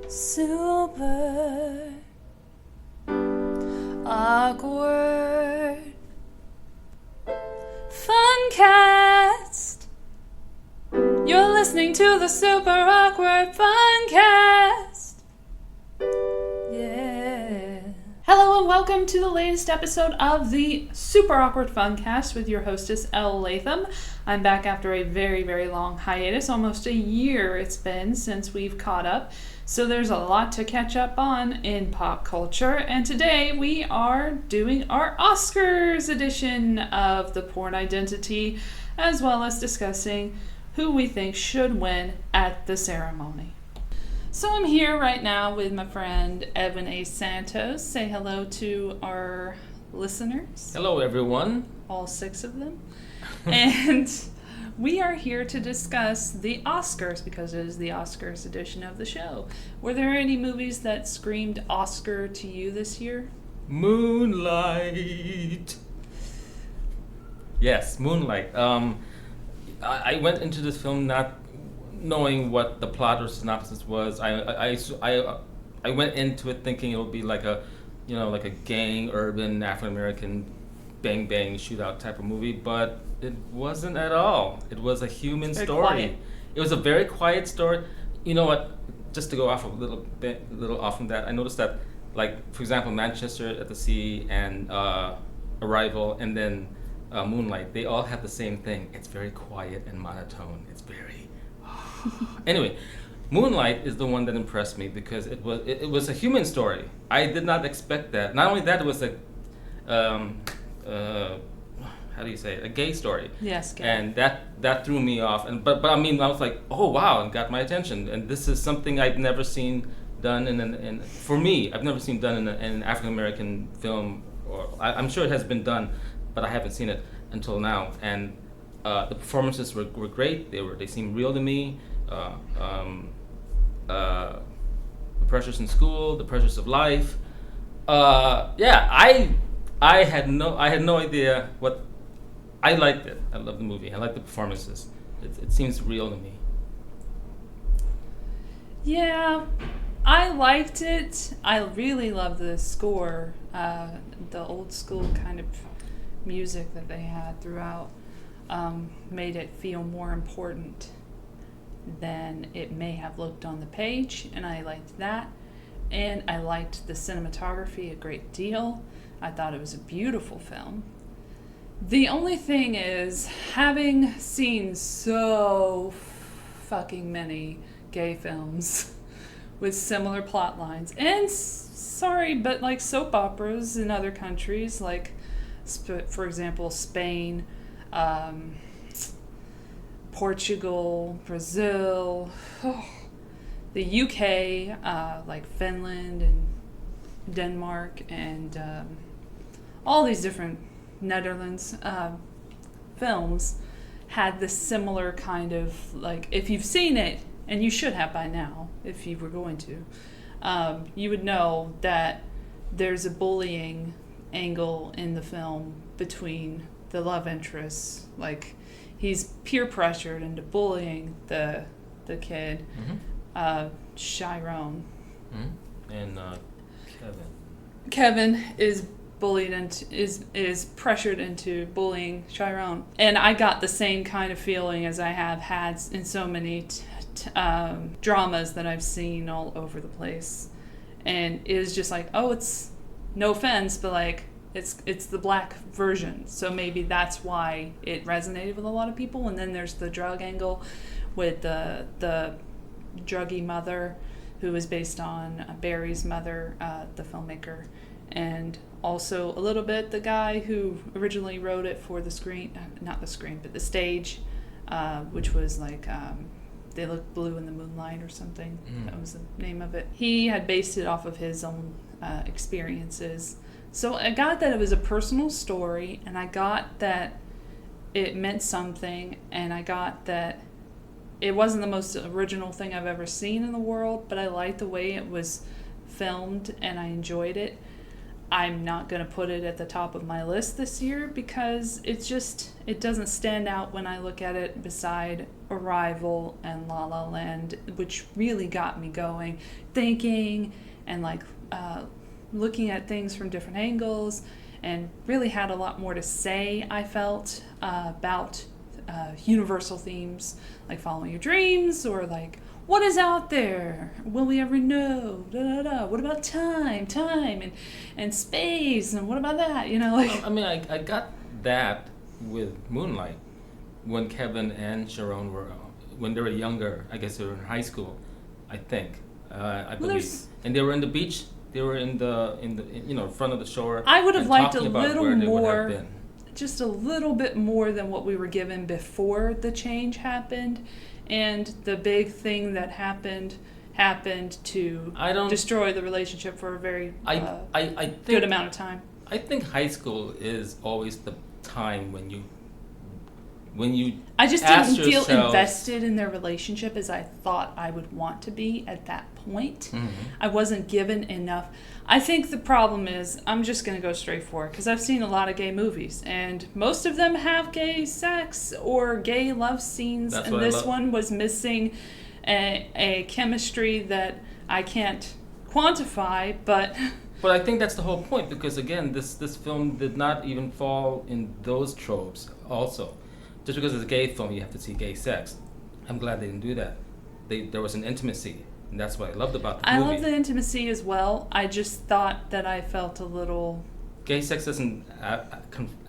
Super Awkward Funcast. You're listening to the Super Awkward Funcast. Yeah. Hello and welcome to the latest episode of the Super Awkward Funcast with your hostess, Elle Latham. I'm back after a very, very long hiatus. Almost a year it's been since we've caught up. So there's a lot to catch up on in pop culture. And today we are doing our Oscars edition of The Porn Identity, as well as discussing who we think should win at the ceremony. So I'm here right now with my friend Edwin A. Santos. Say hello to our listeners. Hello, everyone. All 6 of them. And we are here to discuss the Oscars because it is the Oscars edition of the show. Were there any movies that screamed Oscar to you this year? Moonlight. Yes, Moonlight. I went into this film not knowing what the plot or synopsis was. I went into it thinking it would be like a gang, urban, African American bang bang shootout type of movie, but it wasn't at all. It was a human story. Quiet. It was a very quiet story. You know what? Just to go off a little off from that, I noticed that, like, for example, Manchester at the Sea and Arrival and then Moonlight, they all have the same thing. It's very quiet and monotone. It's very anyway. Moonlight is the one that impressed me because it was a human story. I did not expect that. Not only that, it was a how do you say it? A gay story. Yes, gay. And that threw me off. And but I mean, I was like, oh wow, and got my attention. And this is something I've never seen done in for me, I've never seen done in an African American film. Or I'm sure it has been done, but I haven't seen it until now. And the performances were great. They seemed real to me. The pressures in school, the pressures of life. I had no idea what. I liked it. I love the movie. I like the performances. It seems real to me. Yeah, I liked it. I really love the score, the old school kind of music that they had throughout. Made it feel more important than it may have looked on the page, and I liked that. And I liked the cinematography a great deal. I thought it was a beautiful film. The only thing is, having seen so fucking many gay films with similar plot lines, and sorry, but like soap operas in other countries, like for example Spain, Portugal, Brazil, the UK, like Finland and Denmark, and all these different Netherlands films had this similar kind of, like, if you've seen it, and you should have by now, if you were going to, you would know that there's a bullying angle in the film between the love interests. Like, he's peer pressured into bullying the kid, Chiron. Mm-hmm. And Kevin is bullied into is pressured into bullying Chiron, and I got the same kind of feeling as I have had in so many dramas that I've seen all over the place, and it was just like, oh, it's no offense, but like it's the black version, so maybe that's why it resonated with a lot of people. And then there's the drug angle with the druggy mother, who is based on Barry's mother, the filmmaker, and also a little bit the guy who originally wrote it for the screen, not the screen, but the stage, which was like They Look Blue in the Moonlight or something. That was the name of it. He had based it off of his own experiences. So I got that it was a personal story, and I got that it meant something, and I got that it wasn't the most original thing I've ever seen in the world, but I liked the way it was filmed, and I enjoyed it. I'm not going to put it at the top of my list this year because it doesn't stand out when I look at it beside Arrival and La La Land, which really got me going, thinking and like looking at things from different angles, and really had a lot more to say, I felt, about universal themes like following your dreams, or like, what is out there? Will we ever know? Da, da, da. What about time and space? And what about that? You know, like. I mean, I got that with Moonlight when Kevin and Sharon were, when they were younger. I guess they were in high school, I think. I believe. And they were in the beach. They were in the front of the shore. I would have liked a little more, just a little bit more than what we were given before the change happened. And the big thing that happened to destroy the relationship for a very good amount of time. I think high school is always the time when you I just didn't feel invested in their relationship as I thought I would want to be at that point. Mm-hmm. I wasn't given enough. I think the problem is, I'm just going to go straight for it, because I've seen a lot of gay movies, and most of them have gay sex or gay love scenes, and this one was missing a chemistry that I can't quantify, but... But I think that's the whole point, because again, this film did not even fall in those tropes also. Just because it's a gay film, you have to see gay sex. I'm glad they didn't do that. There was an intimacy, and that's what I loved about the movie. I love the intimacy as well. I just thought that I felt a little... Gay sex doesn't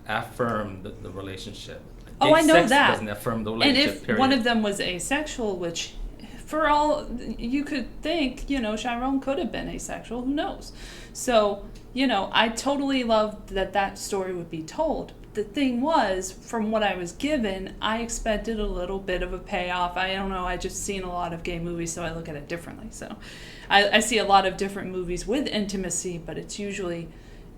affirm the relationship. Gay I know sex that. Doesn't affirm the relationship, and if period. One of them was asexual, which, for all you could think, Chiron could have been asexual. Who knows? So, I totally loved that story would be told. The thing was, from what I was given, I expected a little bit of a payoff. I don't know, I just seen a lot of gay movies, so I look at it differently. So I see a lot of different movies with intimacy, but it's usually,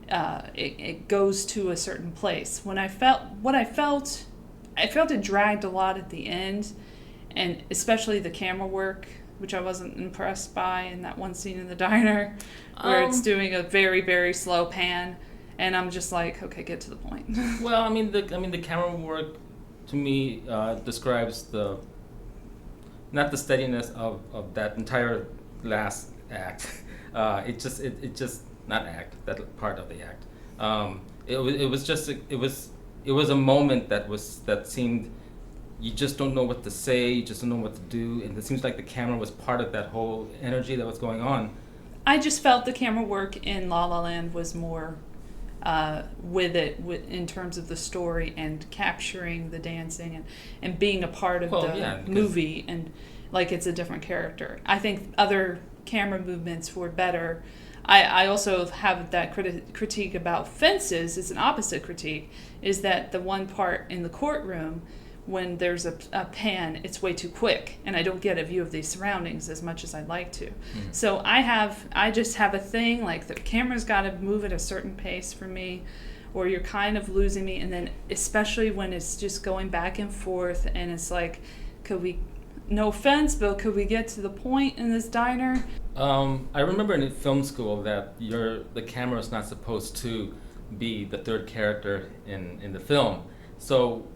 it goes to a certain place. I felt it dragged a lot at the end, and especially the camera work, which I wasn't impressed by in that one scene in the diner, where it's doing a very, very slow pan. And I'm just like, okay, get to the point. Well, the camera work to me describes not the steadiness of that entire last act. It just not act, that part of the act. It was a moment that seemed, you just don't know what to say, you just don't know what to do, and it seems like the camera was part of that whole energy that was going on. I just felt the camera work in La La Land was more in terms of the story and capturing the dancing and being a part of the movie, and like it's a different character. I think other camera movements were better. I also have that critique about Fences, is an opposite critique, is that the one part in the courtroom when there's a pan, it's way too quick, and I don't get a view of these surroundings as much as I'd like to. So I just have a thing, like the camera's got to move at a certain pace for me, or you're kind of losing me, and then especially when it's just going back and forth, and it's like, no offense, but could we get to the point in this diner? I remember in film school that the camera is not supposed to be the third character in the film. So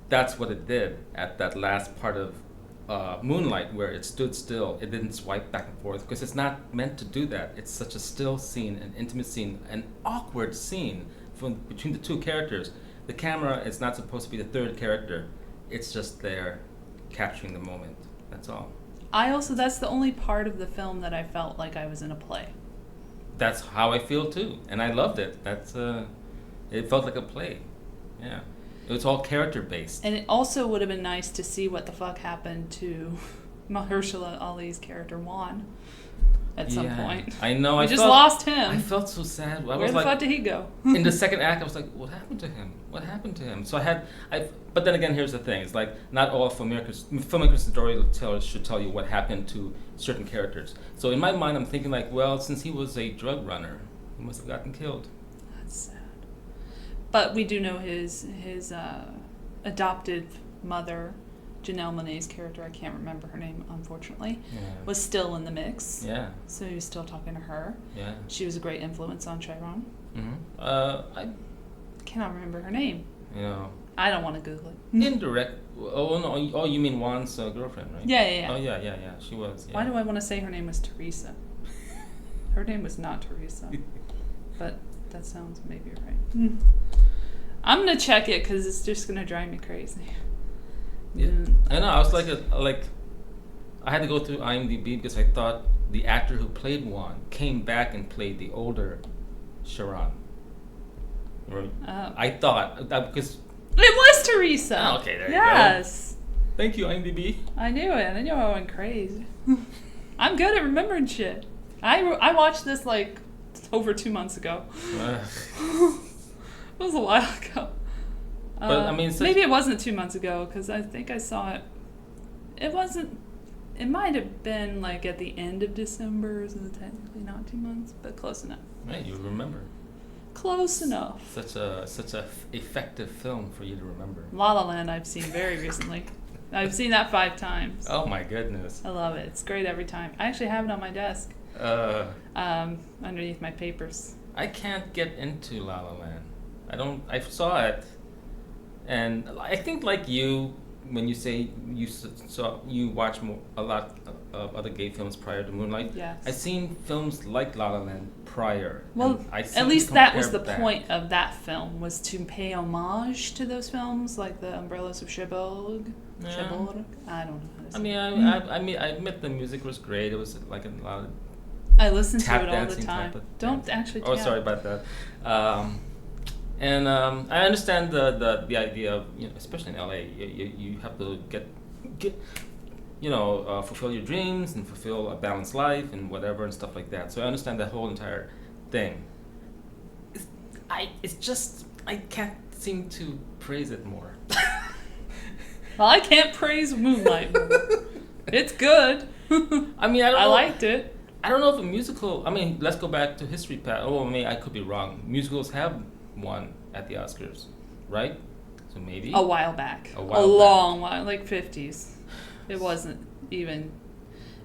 that's what it did at that last part of Moonlight, where it stood still. It didn't swipe back and forth, because it's not meant to do that. It's such a still scene, an intimate scene, an awkward scene between the two characters. The camera is not supposed to be the third character. It's just there, capturing the moment. That's all. That's the only part of the film that I felt like I was in a play. That's how I feel too, and I loved it. It felt like a play. Yeah. It was all character based. And it also would have been nice to see what the fuck happened to Mahershala Ali's character Juan at some point. I know. We just lost him. I felt so sad. Where the fuck did he go? In the second act, I was like, what happened to him? So but then again, here's the thing. It's like, not all filmmakers and storytellers should tell you what happened to certain characters. So in my mind, I'm thinking like, well, since he was a drug runner, he must have gotten killed. That's sad. But we do know his adopted mother Janelle Monáe's character, I can't remember her name, unfortunately, Yeah. was still in the mix. Yeah. So he was still talking to her. Yeah. She was a great influence on Chiron. I Cannot remember her name. you know I don't want to Google it. indirect. Oh no. Oh, you mean Juan's girlfriend, right? Yeah. Oh yeah. She was. Yeah. Why do I want to say her name was Teresa? Her name was not Teresa. But that sounds maybe right. I'm going to check it because it's just going to drive me crazy. Yeah. I know. I was like I had to go through IMDb because I thought the actor who played Juan came back and played the older Sharon. Right. Oh. I thought because. It was Teresa. Oh, okay, there you go. Yes. Thank you, IMDb. I knew it. I knew I went crazy. I'm good at remembering shit. I watched this like over 2 months ago. It was a while ago. But I mean, maybe it wasn't 2 months ago because I think I saw it. It wasn't. It might have been like at the end of December, so technically not 2 months, but close enough. Right, you remember. Close enough. Such a effective film for you to remember. La La Land I've seen very recently. I've seen that 5 times. Oh my goodness. I love it. It's great every time. I actually have it on my desk. Underneath my papers. I can't get into La La Land. I saw it, and I think like you, when you say you watch a lot of other gay films prior to Moonlight. Yes. I've seen films like La La Land prior. Well, at least that was the point of that film, was to pay homage to those films, like The Umbrellas of Cherbourg. Yeah. Cherbourg? I don't know how to say I admit the music was great. It was like a lot of I listen to tap it all the dancing time. type of Don't dance. actually Oh, tap. sorry about that. I understand the idea of, especially in LA, you have to get fulfill your dreams and fulfill a balanced life and whatever and stuff like that. So I understand that whole entire thing. It's just I can't seem to praise it more. Well, I can't praise Moonlight more. It's good. I mean, I liked it. I don't know if a musical. I mean, let's go back to history. I could be wrong. Musicals have won at the Oscars, right? So maybe A while back. A long while, like 50s. It wasn't even.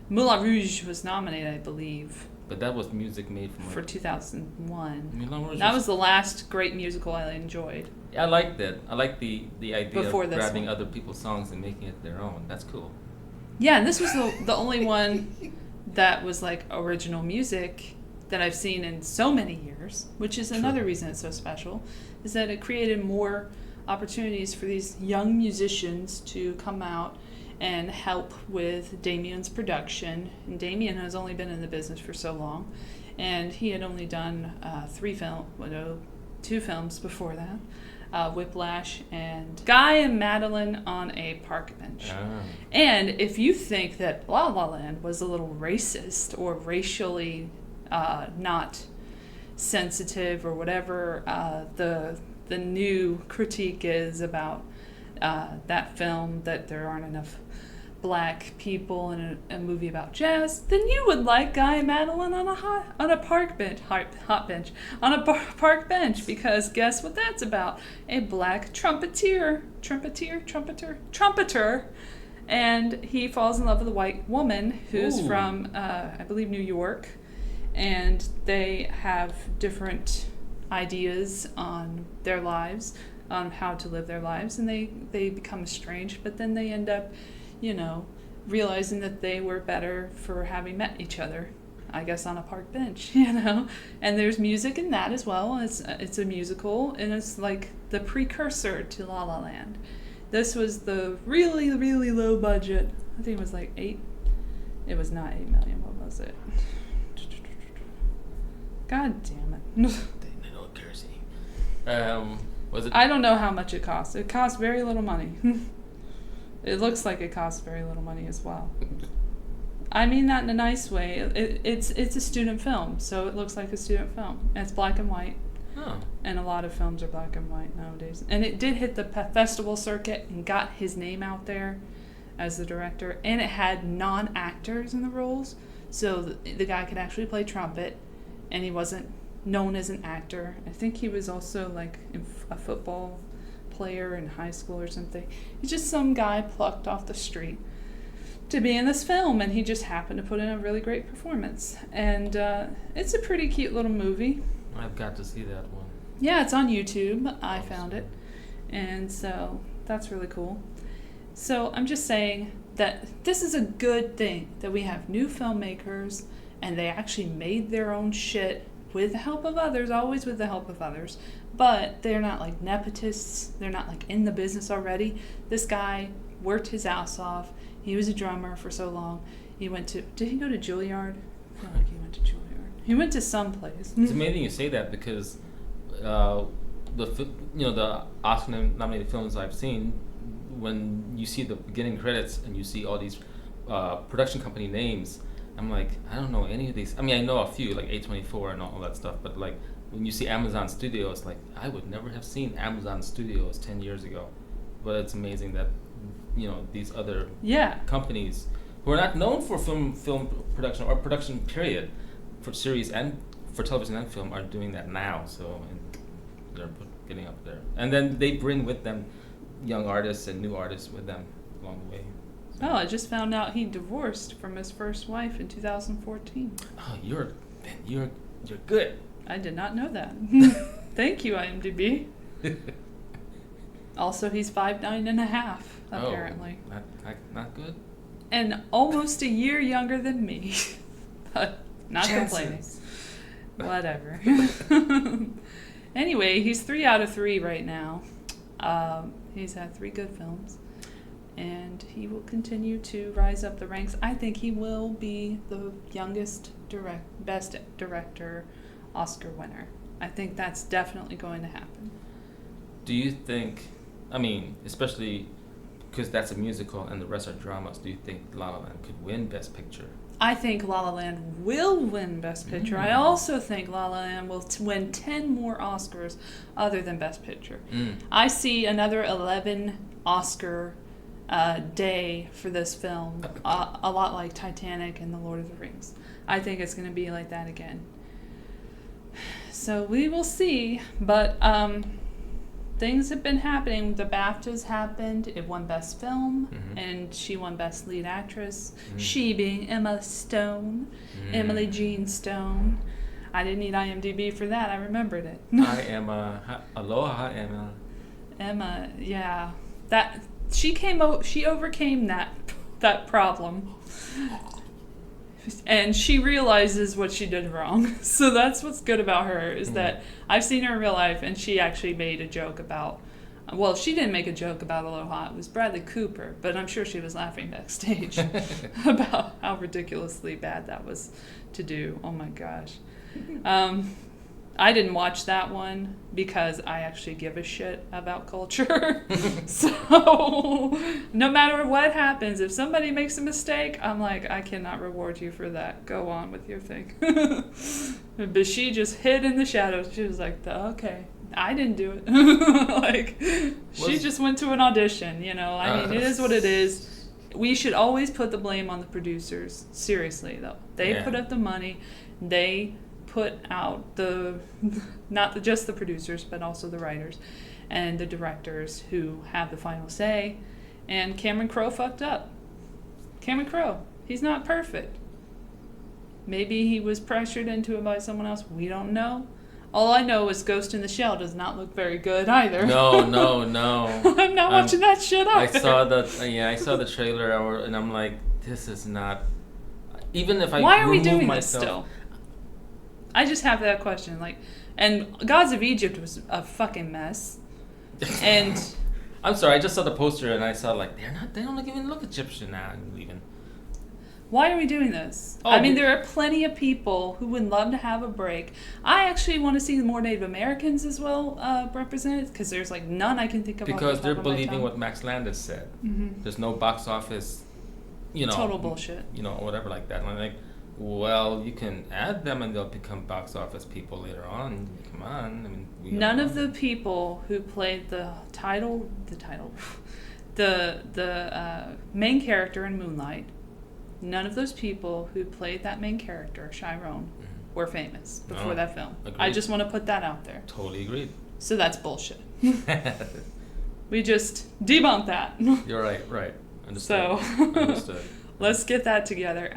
Moulin Rouge was nominated, I believe. But that was music made for 2001. Moulin Rouge that was the last great musical I enjoyed. I liked it. I like the idea Before of this grabbing one. other people's songs and making it their own. That's cool. Yeah, and this was the only one that was like original music that I've seen in so many years, which is another reason it's so special, is that it created more opportunities for these young musicians to come out and help with Damien's production. And Damien has only been in the business for so long, and he had only done 2 films before that. Whiplash and Guy and Madeline on a Park Bench. And if you think that La La Land was a little racist or racially not sensitive or whatever the new critique is about that film, that there aren't enough black people in a movie about jazz, then you would like Guy and Madeline on a park bench, on a park bench, because guess what that's about? A black trumpeter, and he falls in love with a white woman who's from, I believe, New York, and they have different ideas on their lives, on how to live their lives, and they become estranged, but then they end up realizing that they were better for having met each other, I guess, on a park bench, and there's music in that as well. It's a musical, and it's like the precursor to La La Land. This was the really, really low budget. I think it was like it was not 8 million. What was it? God damn it. They know Jersey. Was it? I don't know how much it cost. It cost very little money. It looks like it costs very little money as well. I mean that in a nice way. It's a student film, so it looks like a student film. And it's black and white. Oh. And a lot of films are black and white nowadays. And it did hit the festival circuit and got his name out there as the director. And it had non-actors in the roles, so the guy could actually play trumpet, and he wasn't known as an actor. I think he was also like a football player in high school or something. He's just some guy plucked off the street to be in this film, and he just happened to put in a really great performance. And it's a pretty cute little movie. I've got to see that one. Yeah, it's on YouTube. I found it. And so that's really cool. So I'm just saying that this is a good thing that we have new filmmakers and they actually made their own shit with the help of others, always with the help of others. But they're not like nepotists. They're not like in the business already. This guy worked his ass off. He was a drummer for so long. He went to, did he go to Juilliard? I feel like he went to Juilliard. He went to some place. It's amazing you say that because the Oscar-nominated films I've seen, when you see the beginning credits and you see all these production company names, I'm like, I don't know any of these. I mean, I know a few, like A24 and all that stuff, but like when you see Amazon Studios, like I would never have seen Amazon Studios 10 years ago. But it's amazing that, these other companies who are not known for film production or production period, for series and for television and film, are doing that now. So they're getting up there. And then they bring with them young artists and new artists with them along the way. Oh, I just found out he divorced from his first wife in 2014. Oh, you're good. I did not know that. Thank you, IMDb. Also, he's 5'9.5", apparently. Oh, not good. And almost a year younger than me. But not complaining. Whatever. Anyway, he's 3 out of 3 right now. He's had 3 good films. And he will continue to rise up the ranks. I think he will be the youngest best director Oscar winner. I think that's definitely going to happen. Do you think, especially because that's a musical and the rest are dramas, do you think La La Land could win Best Picture? I think La La Land will win Best Picture. I also think La La Land will win 10 more Oscars other than Best Picture. I see another 11 Oscar day for this film, a lot like Titanic and The Lord of the Rings. I think it's going to be like that again. So we will see, but things have been happening. The BAFTAs happened. It won Best Film, and she won Best Lead Actress. She being Emma Stone, Emily Jean Stone. I didn't need IMDb for that. I remembered it. Hi, Emma. Aloha, Emma. Emma, yeah. She overcame that problem. And she realizes what she did wrong. So that's what's good about her, is that I've seen her in real life, and she actually made a joke about, well, she didn't make a joke about Aloha. It was Bradley Cooper, but I'm sure she was laughing backstage about how ridiculously bad that was to do. Oh my gosh. I didn't watch that one because I actually give a shit about culture. So no matter what happens, if somebody makes a mistake, I'm like, I cannot reward you for that. Go on with your thing. But she just hid in the shadows. She was like, okay, I didn't do it. She just went to an audition, it is what it is. We should always put the blame on the producers. Seriously, though. They put up the money. They put out just the producers, but also the writers and the directors who have the final say. And Cameron Crowe fucked up. Cameron Crowe, he's not perfect. Maybe he was pressured into it by someone else. We don't know. All I know is Ghost in the Shell does not look very good either. No. I'm not watching that shit either. I saw the trailer, and I'm like, this is not. Even if I Why are we remove doing myself, this still? I just have that question. And Gods of Egypt was a fucking mess. And I'm sorry, I just saw the poster and I saw they don't even look Egyptian now even. Why are we doing this? There are plenty of people who would love to have a break. I actually want to see more Native Americans as well represented, because there's none I can think of. Because they're believing what Max Landis said. There's no box office, total bullshit. Whatever like that. And I'm like, well, you can add them and they'll become box office people later on. Come on. None of the people who played the main character in Moonlight, none of those people who played that main character, Chiron, were famous before that film. Agreed. I just want to put that out there. Totally agreed. So that's bullshit. We just debunked that. You're right. Understood. So, Understood. Let's get that together.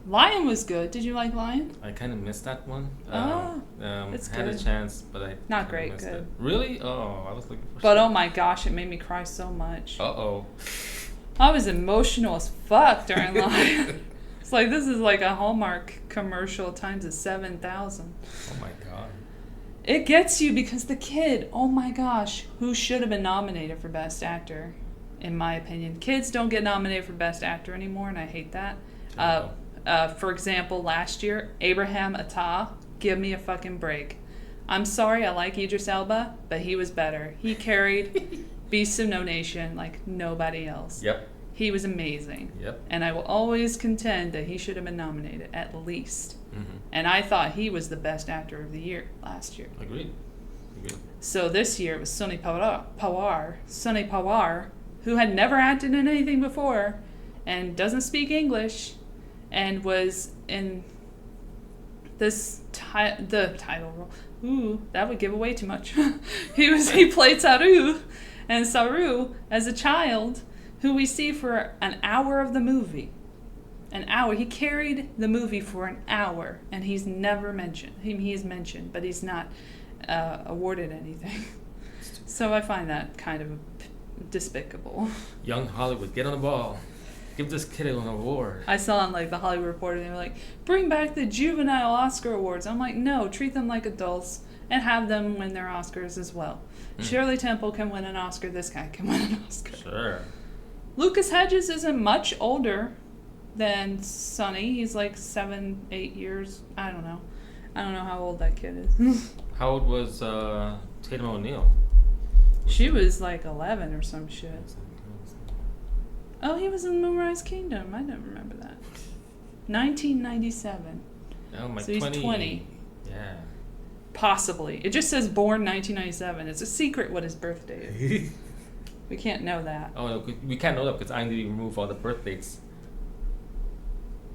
Lion was good. Did you like Lion? I kind of missed that one. It's had good. a chance, but I Not kinda great. missed Good. it. Really? Oh, I was looking for. But oh my gosh, it made me cry so much. Uh-oh. I was emotional as fuck during Lion. It's like this is like a Hallmark commercial times 7,000. Oh my god. It gets you because the kid, oh my gosh, who should have been nominated for Best Actor, in my opinion. Kids don't get nominated for Best Actor anymore, and I hate that. For example, last year, Abraham Attah, give me a fucking break. I'm sorry, I like Idris Elba, but he was better. He carried Beasts of No Nation like nobody else. Yep. He was amazing. Yep. And I will always contend that he should have been nominated, at least. Mm-hmm. And I thought he was the best actor of the year last year. Agreed. So this year it was Sonny Pawar, who had never acted in anything before and doesn't speak English and was in this the title role. Ooh, that would give away too much. He played Saru as a child who we see for an hour of the movie. An hour. He carried the movie for an hour, and he's never mentioned. He is mentioned, but he's not awarded anything. So I find that kind of despicable. Young Hollywood, get on the ball. Give this kid an award. I saw on like the Hollywood Reporter, they were like, bring back the juvenile Oscar awards. I'm like, no, treat them like adults and have them win their Oscars as well. Shirley Temple can win an Oscar. This guy can win an Oscar. Sure. Lucas Hedges isn't much older than Sonny. He's like 7-8 years. I don't know how old that kid is. How old was Tatum O'Neal? She was like 11 or some shit. Oh, he was in Moonrise Kingdom. I don't remember that. 1997. Oh, my So he's 20. Yeah. Possibly. It just says born 1997. It's a secret what his birthday is. We can't know that. Oh, no, we can't know that because IMDb removed all the birth dates.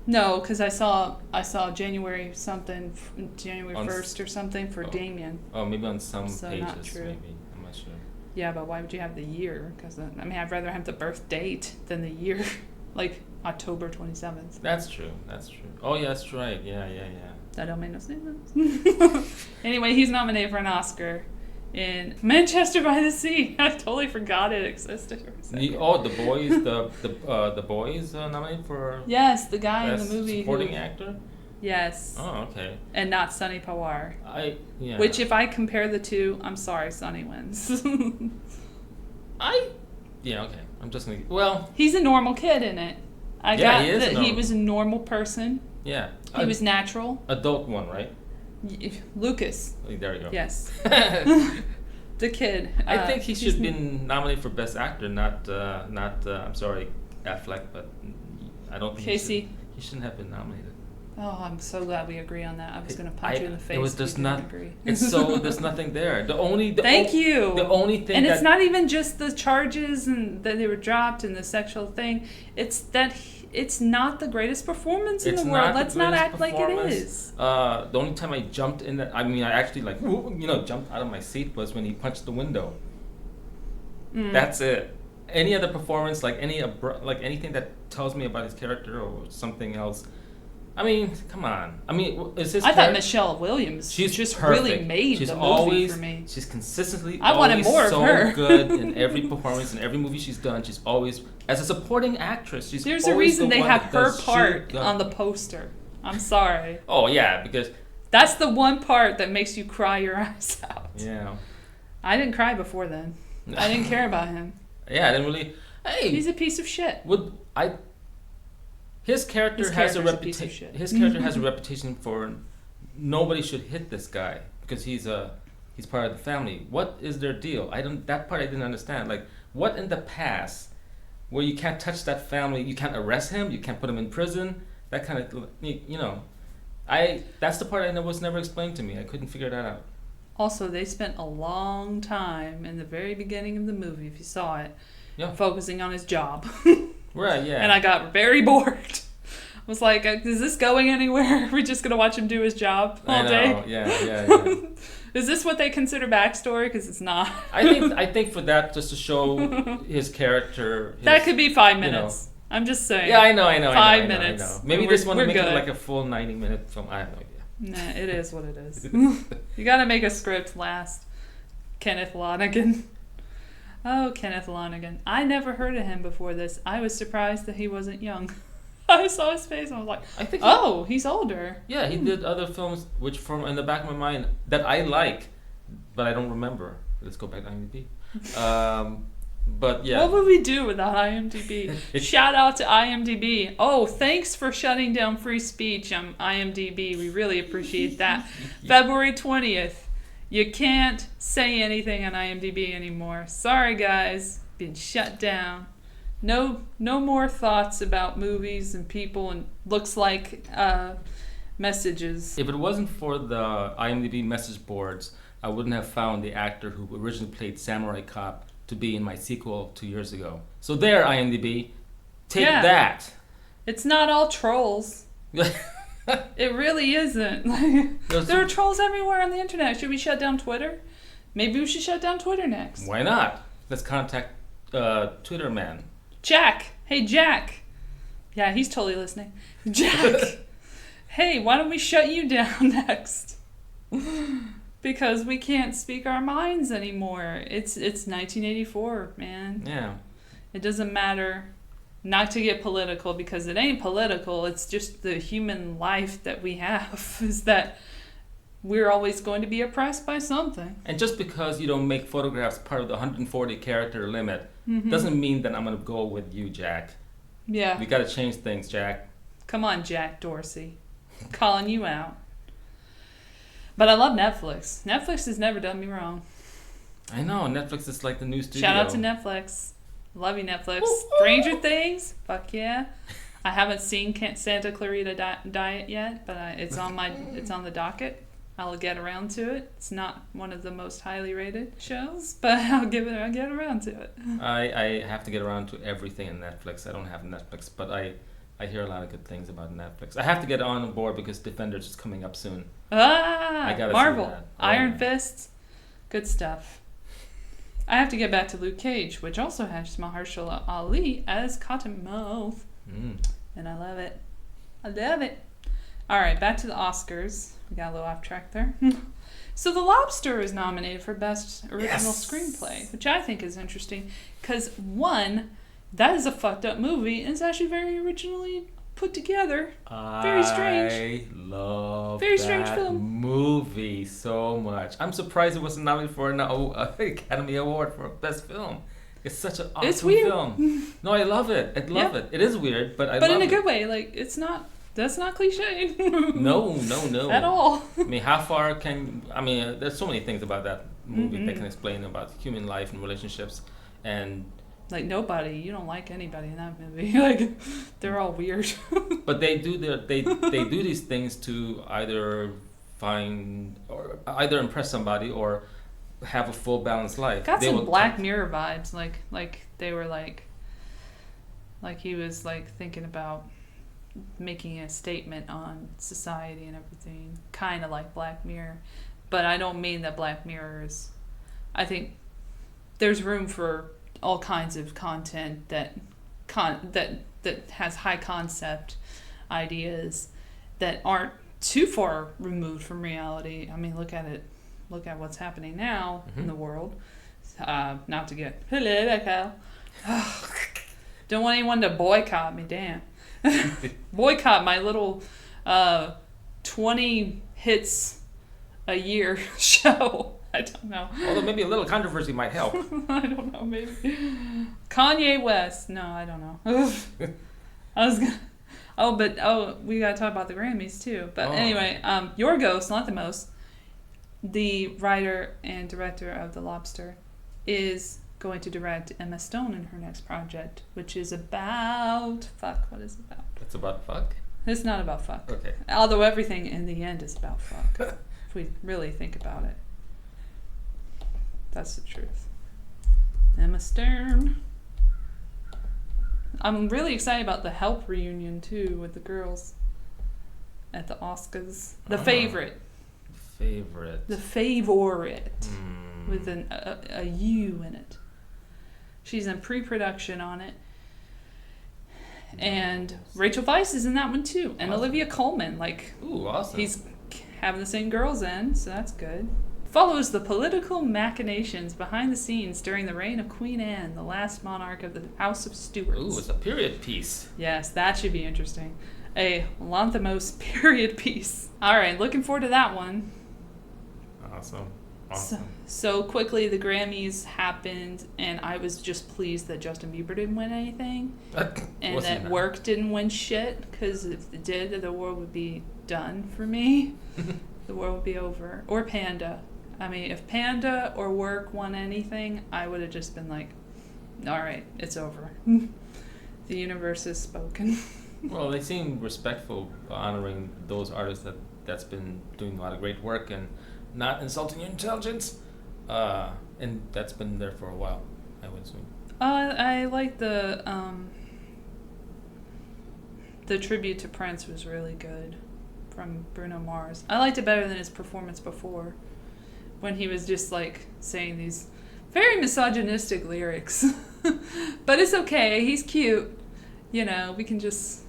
No, because I saw January 1st or something for Oh. Damien. Oh, maybe on some So pages, not true. maybe. I'm not sure. Yeah, but why would you have the year? Because I'd rather have the birth date than the year, like October 27th. That's true. Oh, yeah, that's right. Yeah. That don't make no sense. Anyway, he's nominated for an Oscar in Manchester by the Sea. I totally forgot it existed for a second. The boys nominated for Yes, the guy in best the movie supporting actor. Yes. Oh, okay. And not Sonny Pawar. Yeah. Which, if I compare the two, I'm sorry, Sonny wins. Yeah, okay. I'm just gonna. Well. He's a normal kid in it. He is He was a normal person. Yeah. He was natural. Adult one, right? Lucas. There you go. Yes. The kid. I think he should have been nominated for Best Actor, not I'm sorry, Affleck, but I don't think Casey. He shouldn't have been nominated. Oh, I'm so glad we agree on that. I was going to punch you in the face. It was just not. Agree. There's nothing there. The only thing. And it's not even just the charges and that they were dropped and the sexual thing. It's that it's not the greatest performance in the world. Let's not act like it is. The only time I jumped in that, I actually jumped out of my seat was when he punched the window. That's it. Any other performance, like anything that tells me about his character or something else. Come on. Is his? I thought Michelle Williams. She's just perfect. Really made she's the movie always, for me. She's consistently. I wanted more of her. So good in every performance in every movie she's done. She's always as a supporting actress. There's a reason they have her part on the poster. I'm sorry. Oh yeah, because that's the one part that makes you cry your eyes out. Yeah. I didn't cry before then. I didn't care about him. Yeah, I didn't really. Hey, he's a piece of shit. His character has a reputation. His character has a reputation for nobody should hit this guy because he's part of the family. What is their deal? That part I didn't understand. Like, what in the past where you can't touch that family, you can't arrest him, you can't put him in prison, that kind of that's the part was never explained to me. I couldn't figure that out. Also, they spent a long time in the very beginning of the movie, if you saw it, focusing on his job. Right, yeah. And I got very bored. was like, is this going anywhere? Are we just going to watch him do his job all day? Yeah. Is this what they consider backstory? Because it's not. I think for that, just to show his character. That could be 5 minutes. I'm just saying. Yeah, I know. 5 minutes. I know. Maybe this one will make good. it like a full 90-minute film. I have no idea. Nah, it is what it is. You got to make a script last. Kenneth Lonergan. Oh, Kenneth Lonergan. I never heard of him before this. I was surprised that he wasn't young. I saw his face and I was like, he's older. Yeah, he did other films which from in the back of my mind that I like, but I don't remember. Let's go back to IMDb. But yeah. What would we do without IMDb? Shout out to IMDb. Oh, thanks for shutting down free speech on IMDb. We really appreciate that. February 20th. You can't say anything on IMDb anymore. Sorry, guys. Been shut down. No more thoughts about movies and people and looks like messages. If it wasn't for the IMDb message boards, I wouldn't have found the actor who originally played Samurai Cop to be in my sequel 2 years ago. So there, IMDb, take that. It's not all trolls. It really isn't. There are trolls everywhere on the internet. Should we shut down Twitter? Maybe we should shut down Twitter next. Why not? Let's contact Twitter man. Jack. Hey, Jack. Yeah, he's totally listening. Jack. Hey, why don't we shut you down next? Because we can't speak our minds anymore. It's 1984, man. Yeah. It doesn't matter. Not to get political, because it ain't political. It's just the human life that we have is that we're always going to be oppressed by something. And just because you don't make photographs part of the 140 character limit doesn't mean that I'm going to go with you, Jack. Yeah. We got to change things, Jack. Come on, Jack Dorsey. Calling you out. But I love Netflix. Netflix has never done me wrong. I know. Netflix is like the new studio. Shout out to Netflix. Love you, Netflix. Stranger Things. Fuck yeah. I haven't seen Santa Clarita Diet yet, but it's on the docket. I'll get around to it. It's not one of the most highly rated shows, but I'll get around to it. I have to get around to everything in Netflix. I don't have Netflix, but I hear a lot of good things about Netflix. I have to get on board because Defenders is coming up soon. I gotta Marvel. see that. Iron Fist. Good stuff. I have to get back to Luke Cage, which also has Mahershala Ali as Cottonmouth. And I love it. I love it. All right, back to the Oscars. We got a little off track there. So The Lobster is nominated for Best Original Screenplay, which I think is interesting because, one, that is a fucked up movie and it's actually very originally put together. Very strange. I love very that strange film. movie so much. I'm surprised it wasn't nominated for an Academy Award for Best Film. It's such an awesome It's weird. film. No, I love it. I love it. It is weird, but I love it. But in a good way. Like, that's not cliche. No. At all. I mean, how far there's so many things about that movie that can explain about human life and relationships and... Like, nobody. You don't like anybody in that movie. Like, they're all weird. But they do they do these things to either impress somebody or have a full balanced life. Got some Black Mirror vibes. Like they were like he was like thinking about making a statement on society and everything, kind of like Black Mirror. But I don't mean that Black Mirror is. I think there's room for all kinds of content that has high concept ideas that aren't too far removed from reality. I mean, look at what's happening now in the world. Not to get political. Don't want anyone to boycott me, damn. Boycott my little 20 hits a year show. I don't know. Although maybe a little controversy might help. I don't know, maybe. Kanye West. No, I don't know. I was gonna... we gotta talk about the Grammys too. But anyway, Yorgos Lanthimos, the writer and director of The Lobster, is going to direct Emma Stone in her next project, which is about... Fuck, what is it about? It's about fuck? It's not about fuck. Okay. Although everything in the end is about fuck. If we really think about it. That's the truth. Emma Stone. I'm really excited about the Help reunion too with the girls at the Oscars. The favorite. Favorite. The favorite with a U in it. She's in pre-production on it. And Rachel Weisz is in that one too. And Awesome. Olivia Colman. Ooh, awesome. He's having the same girls in, so that's good. Follows the political machinations behind the scenes during the reign of Queen Anne, the last monarch of the House of Stuarts. Ooh, it's a period piece. Yes, that should be interesting. A Lanthimos period piece. All right, looking forward to that one. Awesome. So quickly, the Grammys happened, and I was just pleased that Justin Bieber didn't win anything, and that Work didn't win shit, because if it did, the world would be done for me. The world would be over. Or Panda. I mean, if Panda or Work won anything, I would have just been like, all right, it's over. The universe has spoken. Well, they seem respectful, honoring those artists that's been doing a lot of great work and not insulting your intelligence. And that's been there for a while, I would assume. I like the tribute to Prince was really good from Bruno Mars. I liked it better than his performance before, when he was just like saying these very misogynistic lyrics. But it's okay, he's cute. You know, we can just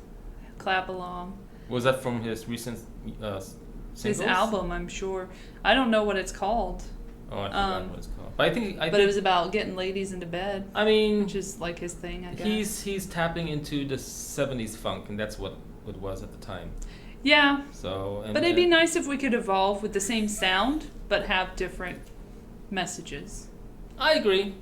clap along. Was that from his recent singles? His album, I'm sure. I don't know what it's called. Oh, I forgot what it's called. But I think it was about getting ladies into bed. I mean, which is like his thing, I guess. He's tapping into the 70s funk, and that's what it was at the time. Yeah. So, but it'd be nice if we could evolve with the same sound, but have different messages. I agree.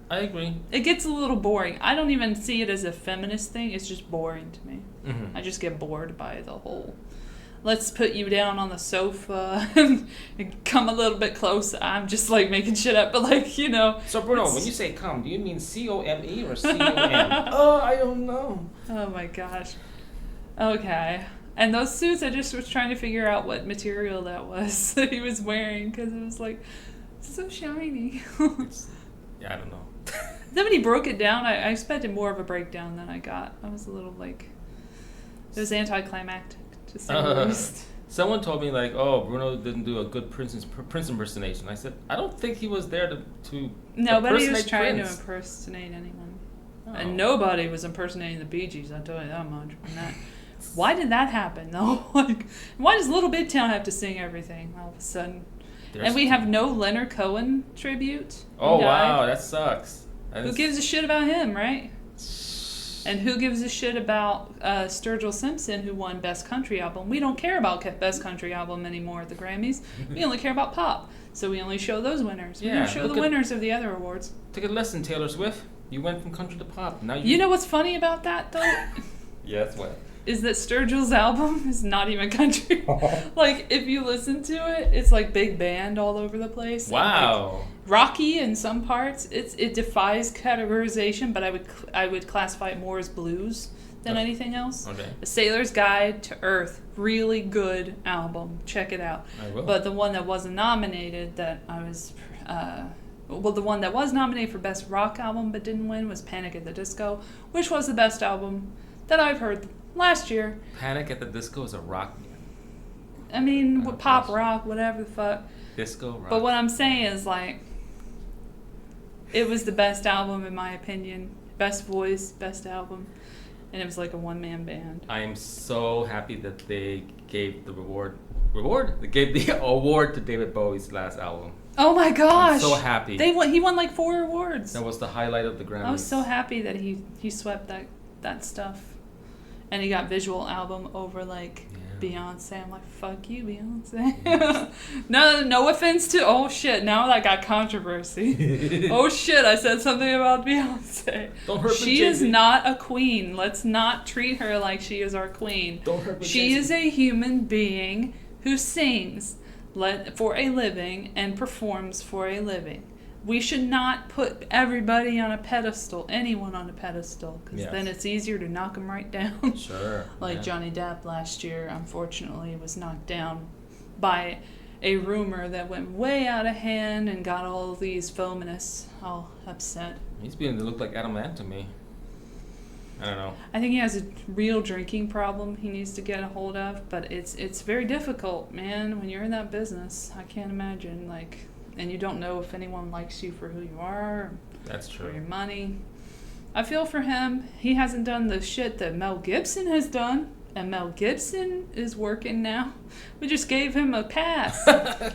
It gets a little boring. I don't even see it as a feminist thing. It's just boring to me. Mm-hmm. I just get bored by the whole, let's put you down on the sofa and come a little bit closer. I'm just like making shit up, but like, you know. So Bruno, when you say come, do you mean C-O-M-E or C-O-M? Oh, I don't know. Oh my gosh. Okay. And those suits, I just was trying to figure out what material that was that he was wearing, because it was like so shiny. Yeah, I don't know. Then when he broke it down, I expected more of a breakdown than I got. I was a little like, it was anticlimactic, to say the least. Someone told me like, oh, Bruno didn't do a good Prince impersonation. I said, I don't think he was there to Nobody was trying Prince. To impersonate anyone. Oh. And nobody was impersonating the Bee Gees, I'll tell you that much. Why did that happen, though? Like, why does Little Big Town have to sing everything all of a sudden? And we have no Leonard Cohen tribute. Oh, wow, that sucks. Who gives a shit about him, right? And who gives a shit about Sturgill Simpson, who won Best Country Album? We don't care about Best Country Album anymore at the Grammys. We only care about pop. So we only show those winners. We don't show the winners of the other awards. Take a lesson, Taylor Swift. You went from country to pop. Now you know what's funny about that, though? Yes, what? Is that Sturgill's album is not even country. Like, if you listen to it, it's like big band all over the place. Wow. Like, rocky in some parts. It defies categorization, but I would classify it more as blues than anything else. Okay. The Sailor's Guide to Earth, really good album. Check it out. I will. But the one that wasn't nominated, the one that was nominated for Best Rock Album but didn't win was Panic at the Disco, which was the best album that I've heard last year. Panic at the Disco is a rock. I mean, pop rock, whatever the fuck. Disco rock. But what I'm saying is, like, it was the best album in my opinion. Best voice, best album. And it was like a one-man band. I am so happy that they gave the They gave the award to David Bowie's last album. Oh my gosh! I'm so happy. He won like 4 awards. That was the highlight of the Grammys. I was so happy that he swept that stuff. And he got visual album over like Beyonce. I'm like, fuck you, Beyonce. Yes. No offense to, oh shit, now that got controversy. Oh shit, I said something about Beyonce. Don't hurt She is not a queen. Let's not treat her like she is our queen. Don't hurt me. She is a human being who sings for a living and performs for a living. We should not put everybody on a pedestal, anyone on a pedestal, because then it's easier to knock them right down. Sure. Like Johnny Depp last year, unfortunately, was knocked down by a rumor that went way out of hand and got all of these feminists all upset. He's beginning to look like Adam Ant to me. I don't know. I think he has a real drinking problem he needs to get a hold of, but it's very difficult, man, when you're in that business. I can't imagine, like, and you don't know if anyone likes you for who you are. That's true. For your money. I feel for him. He hasn't done the shit that Mel Gibson has done, and Mel Gibson is working now. We just gave him a pass.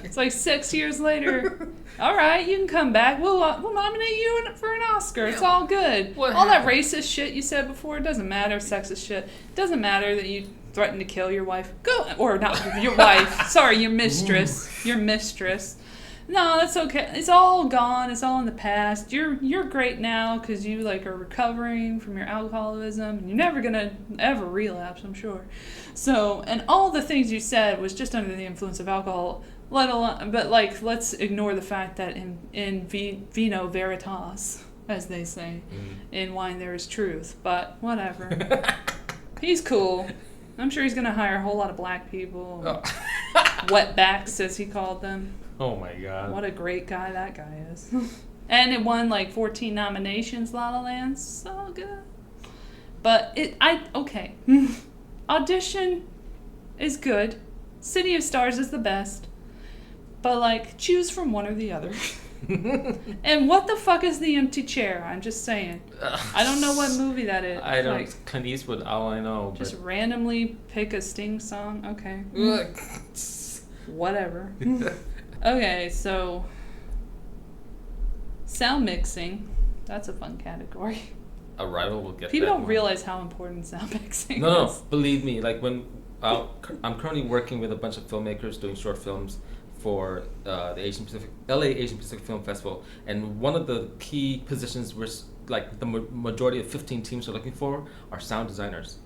It's like 6 years later. All right, you can come back. We'll nominate you for an Oscar. It's all good. All that racist shit you said before, it doesn't matter. Sexist shit. It doesn't matter that you threatened to kill your wife. Or not your wife. Sorry, your mistress. Your mistress. No, that's okay. It's all gone. It's all in the past. You're great now because you like are recovering from your alcoholism. You're never gonna ever relapse, I'm sure. So, and all the things you said was just under the influence of alcohol. Let alone, but like, let's ignore the fact that in vino veritas, as they say, in wine there is truth. But whatever. He's cool. I'm sure he's gonna hire a whole lot of black people, wetbacks as he called them. Oh my God. What a great guy that guy is. And it won like 14 nominations, La La Land. So good. But okay. Audition is good. City of Stars is the best. But like, choose from one or the other. And what the fuck is The Empty Chair? I'm just saying. I don't know what movie that is. I don't. Like, Clint Eastwood, all I know. Just randomly pick a Sting song? Okay. Whatever. Okay, so sound mixing, that's a fun category. A rival will get People that don't one. realize how important sound mixing is. No, believe me. Like when I'm currently working with a bunch of filmmakers doing short films for the LA Asian Pacific Film Festival, and one of the key positions we're like the majority of 15 teams are looking for are sound designers,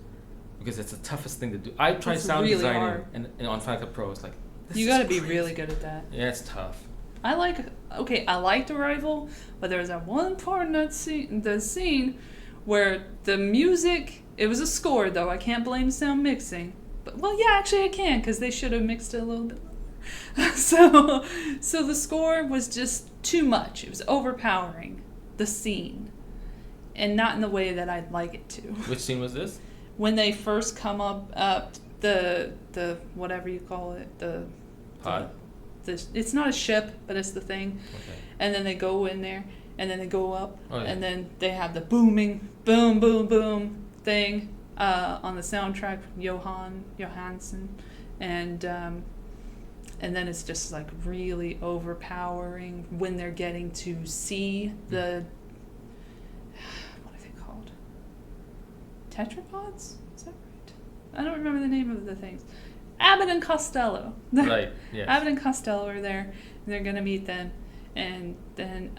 because it's the toughest thing to do. I tried sound really designing hard. and on Final Cut Pro, it's like, you got to be really good at that. Yeah, it's tough. I liked Arrival, but there was that one part in the scene where the music, it was a score though, I can't blame sound mixing. But, well, yeah, actually I can, because they should have mixed it a little bit lower. So the score was just too much. It was overpowering the scene, and not in the way that I'd like it to. Which scene was this? When they first come up, the whatever you call it, the pod. It's not a ship, but it's the thing. Okay. And then they go in there, and then they go up, yeah. and then they have the booming, boom, boom, boom thing on the soundtrack, Johansson, and then it's just like really overpowering when they're getting to see the what are they called? Tetrapods? Is that right? I don't remember the name of the things. Abbott and Costello. Right, yes. Abbott and Costello are there, and they're going to meet them, and then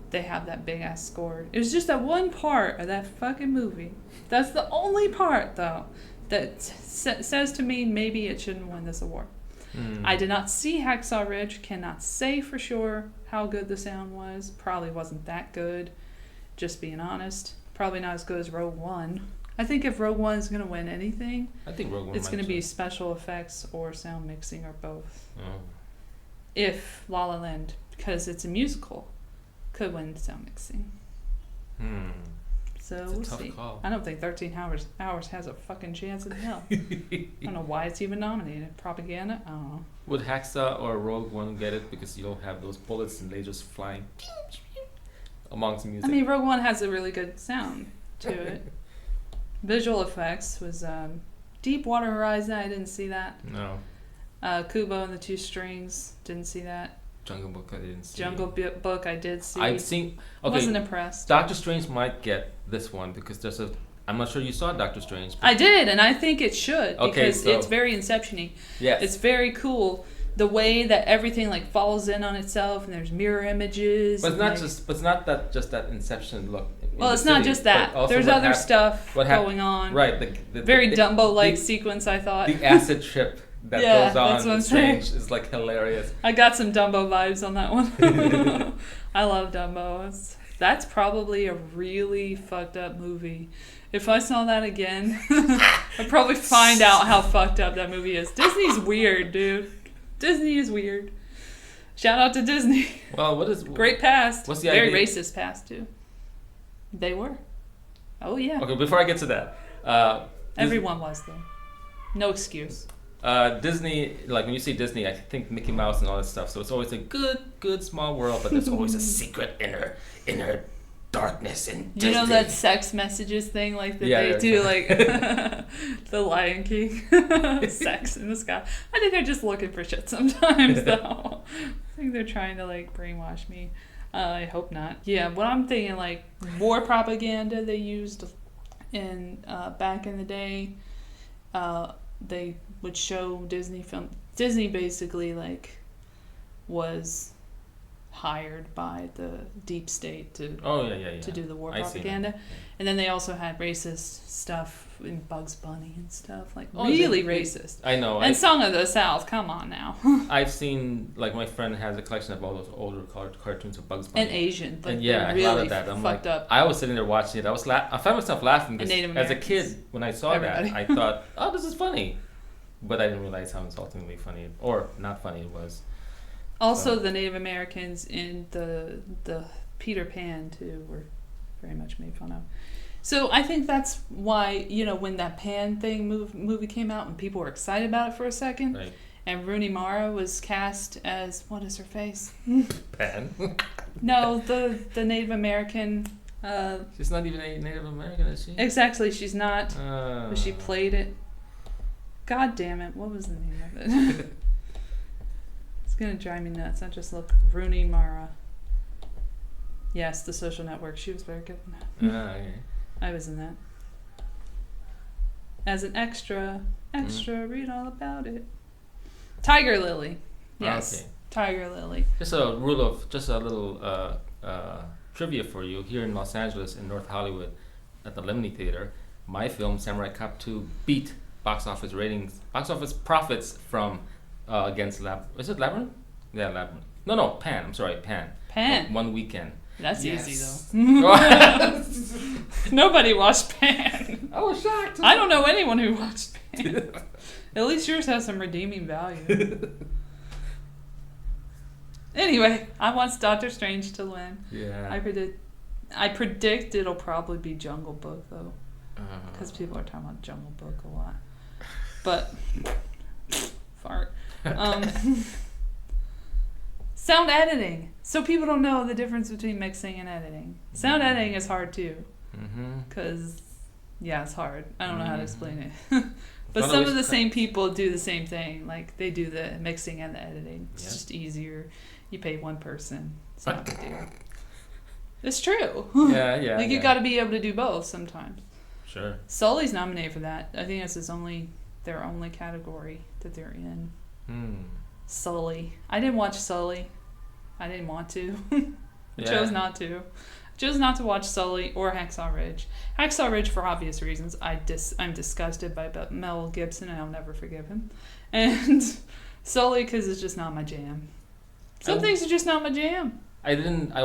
they have that big-ass score. It was just that one part of that fucking movie. That's the only part, though, that says to me maybe it shouldn't win this award. I did not see Hacksaw Ridge, cannot say for sure how good the sound was. Probably wasn't that good, just being honest. Probably not as good as Rogue One. I think if Rogue One is going to win anything, I think Rogue One it's going to be special effects or sound mixing or both. Oh. If La La Land, because it's a musical, could win sound mixing. So we'll see. Call. I don't think 13 hours has a fucking chance in hell. I don't know why it's even nominated. Propaganda? I don't know. Would Hacksaw or Rogue One get it because you don't have those bullets and lasers flying amongst the music? I mean, Rogue One has a really good sound to it. Visual effects was Deepwater Horizon. I didn't see that. No. Kubo and the Two Strings. Didn't see that. Jungle Book I didn't see. Jungle Book I did see. I've seen. Okay. Wasn't impressed. Doctor Strange might get this one because there's a. I'm not sure you saw Doctor Strange. I did, and I think it should because it's very Inception-y. Yes. It's very cool. The way that everything like falls in on itself, and there's mirror images. But it's not just. But it's not that just that Inception look. Well, it's not just that. There's other stuff going on. Right. The very Dumbo-like sequence, I thought. The acid trip that goes on. That's what I'm Strange saying. is like hilarious. I got some Dumbo vibes on that one. I love Dumbo. That's probably a really fucked up movie. If I saw that again, I'd probably find out how fucked up that movie is. Disney's weird, dude. Disney is weird. Shout out to Disney. Well, what is great past? What's the very idea? Racist past too. They were. Oh yeah. Okay, before I get to that, Everyone was though. No excuse. Disney, like when you say Disney, I think Mickey Mouse and all that stuff. So it's always a good small world, but there's always a secret inner darkness in Disney. You know that sex messages thing, like that they do, like the Lion King, sex in the sky. I think they're just looking for shit sometimes, though. I think they're trying to like brainwash me. I hope not. Yeah, what I'm thinking, like war propaganda they used in back in the day. They would show Disney film. Disney basically like was hired by the deep state to to do the war propaganda, and then they also had racist stuff in Bugs Bunny and stuff like racist. I know. And Song of the South. Come on now. I've seen, like, my friend has a collection of all those older cartoons of Bugs Bunny and Asian. Like, and yeah, really a lot of that. I'm fucked like, up. I was sitting there watching it. I found myself laughing because as a kid when I saw that, I thought, oh, this is funny, but I didn't realize how insultingly funny or not funny it was. Also, the Native Americans in the Peter Pan too were very much made fun of. So I think that's why, you know, when that Pan thing movie came out and people were excited about it for a second, right. And Rooney Mara was cast as, what is her face? Pan? No, the Native American. She's not even a Native American, is she? Exactly, she's not. But she played it. God damn it! What was the name of it? It's gonna drive me nuts. I just look Rooney Mara. Yes, The Social Network. She was very good in that. Okay. I was in that. As an extra, read all about it. Tiger Lily. Yes, okay. Tiger Lily. Just a little trivia for you. Here in Los Angeles, in North Hollywood, at the Lemony Theater, my film Samurai Cop 2 beat box office profits from against Is it Labyrinth? Yeah, Labyrinth. No, Pan. I'm sorry, Pan. Pan. One weekend. That's easy though. Nobody watched Pan. I was shocked. I don't know anyone who watched Pan. At least yours has some redeeming value. Anyway, I want Doctor Strange to win. Yeah. I predict it'll probably be Jungle Book though, because people are talking about Jungle Book a lot. But fart. Sound editing. So people don't know the difference between mixing and editing. Sound editing is hard too. Because, it's hard. I don't know how to explain it. But some of the same people do the same thing. Like, they do the mixing and the editing. It's just easier. You pay one person. It's not a big deal. It's true. Yeah. Like, you got to be able to do both sometimes. Sure. Sully's nominated for that. I think that's their only category that they're in. Sully. I didn't watch Sully. I didn't want to. I chose not to. I chose not to watch Sully or Hacksaw Ridge. Hacksaw Ridge for obvious reasons. I'm disgusted by Mel Gibson and I'll never forgive him. And Sully because it's just not my jam. Some things are just not my jam. I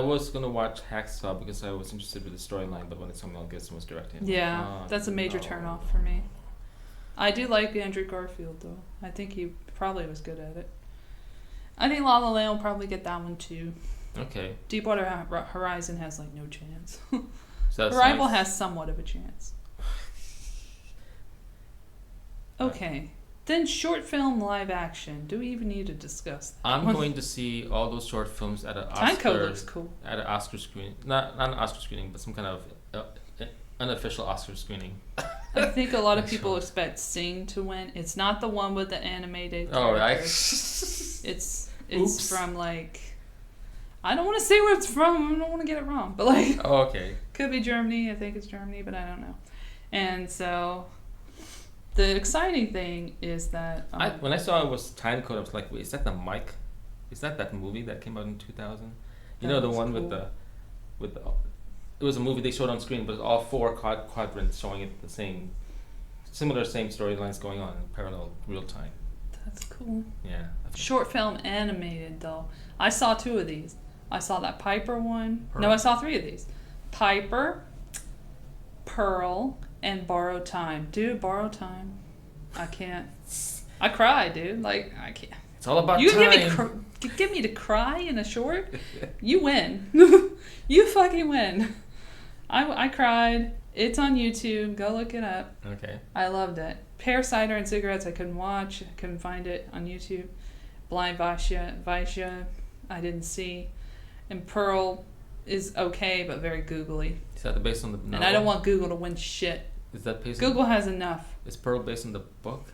was going to watch Hacksaw because I was interested with the storyline, but when it's Mel Gibson was directing. That's a major turnoff for me. I do like Andrew Garfield though. I think he probably was good at it. I think La La Land will probably get that one too. Okay. Deepwater Horizon has like no chance. So Arrival has somewhat of a chance. Okay. Then short film live action. Do we even need to discuss that? I'm going to see all those short films at an Oscar. Timecode looks cool. At an Oscar screening. Not an Oscar screening, but some kind of unofficial Oscar screening. I think a lot of people expect Sing to win. It's not the one with the animated characters. Oh, right. It's from like, I don't want to say where it's from. I don't want to get it wrong, but like, okay, could be Germany. I think it's Germany, but I don't know. And so, the exciting thing is that when I saw it was Timecode, I was like, wait, is that the mic? Is that movie that came out in 2000? You know the one cool. with the. It was a movie they showed on screen, but it's all four quadrants showing it the same storylines going on in parallel, real time. That's cool. Yeah. Short film animated though. I saw 2 of these. I saw that Piper one. Pearl. No, I saw 3 of these. Piper, Pearl, and Borrowed Time. Dude, Borrowed Time. I can't. I cried, dude. Like, I can't. It's all about you time. Get me to cry in a short? You win. You fucking win. I cried. It's on YouTube. Go look it up. Okay. I loved it. Pear Cider and Cigarettes I couldn't watch. I couldn't find it on YouTube. Blind Vaishya I didn't see. And Pearl is okay, but very googly. Is that based on the novel? And I don't want Google to win shit. Is that based Google has enough. Is Pearl based on the book?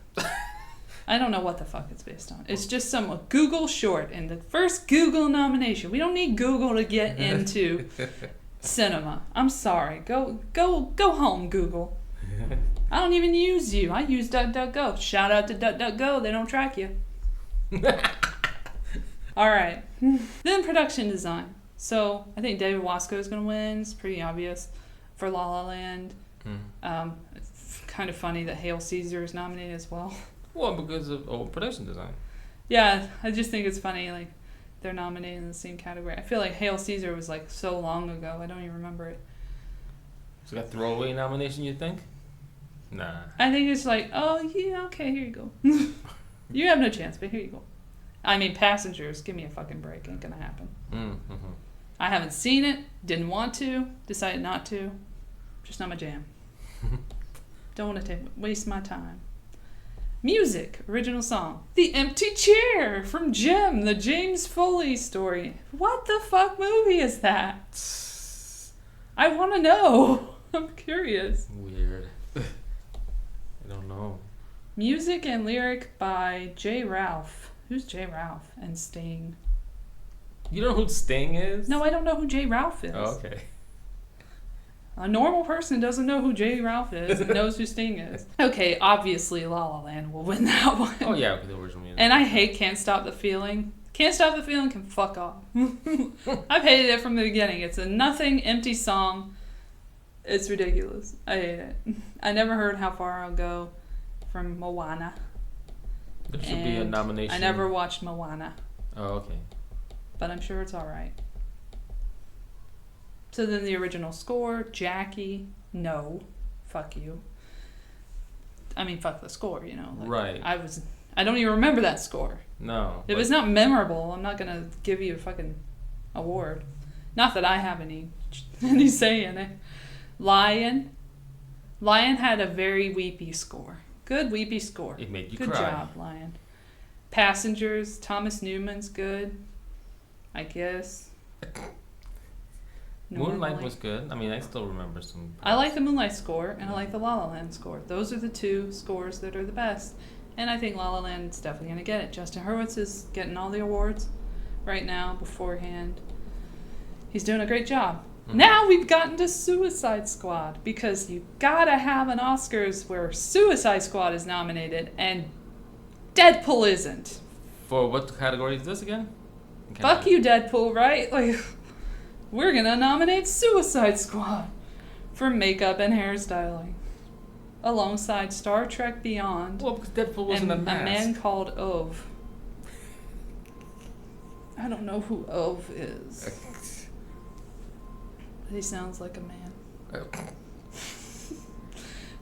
I don't know what the fuck it's based on. It's just some Google short and the first Google nomination. We don't need Google to get into cinema. I'm sorry. Go home, Google. I don't even use you. I use DuckDuckGo. Shout out to DuckDuckGo. They don't track you. All right. Then production design. So I think David Wasco is going to win. It's pretty obvious for La La Land. It's kind of funny that Hail Caesar is nominated as well. Well, because of production design. Yeah, I just think it's funny, like, they're nominated in the same category. I feel like Hail Caesar was, like, so long ago. I don't even remember it. Is it a throwaway nomination, you think? Nah. I think it's like, oh, yeah, okay, here you go. You have no chance, but here you go. I mean, Passengers, give me a fucking break. Ain't gonna happen. Mm-hmm. I haven't seen it, didn't want to, decided not to. Just not my jam. Don't want to waste my time. Music, original song. The Empty Chair from Jem, the James Foley story. What the fuck movie is that? I want to know. I'm curious. Weird. I don't know. Music and lyric by J. Ralph. Who's J. Ralph? And Sting. You don't know who Sting is? No, I don't know who J. Ralph is. Oh, okay. A normal person doesn't know who J. Ralph is and knows who Sting is. Okay, obviously La La Land will win that one. Oh yeah, with the original music. And I hate Can't Stop the Feeling. Can't Stop the Feeling can fuck off. I've hated it from the beginning. It's a nothing, empty song. It's ridiculous. I hate it. I never heard How Far I'll Go from Moana. There should be a nomination. I never watched Moana. Oh, okay. But I'm sure it's alright. So then the original score, Jackie, no, fuck you. I mean, fuck the score, you know. Like, right. I don't even remember that score. No. If it's not memorable, I'm not gonna give you a fucking award. Not that I have any say in it. Lion had a very weepy score. Good weepy score. It made you good cry. Good job, Lion. Passengers, Thomas Newman's good, I guess. Moonlight was good. I mean, I still remember some. I like the Moonlight score, and I like the La La Land score. Those are the two scores that are the best. And I think La La Land's definitely going to get it. Justin Hurwitz is getting all the awards right now beforehand. He's doing a great job. Mm-hmm. Now we've gotten to Suicide Squad, because you gotta have an Oscars where Suicide Squad is nominated and Deadpool isn't. For what category is this again? Fuck you, Deadpool, right? Like... We're gonna nominate Suicide Squad for makeup and hairstyling, alongside Star Trek Beyond. Well, because Deadpool wasn't a mask. A Man Called Ove. I don't know who Ove is. But he sounds like a man.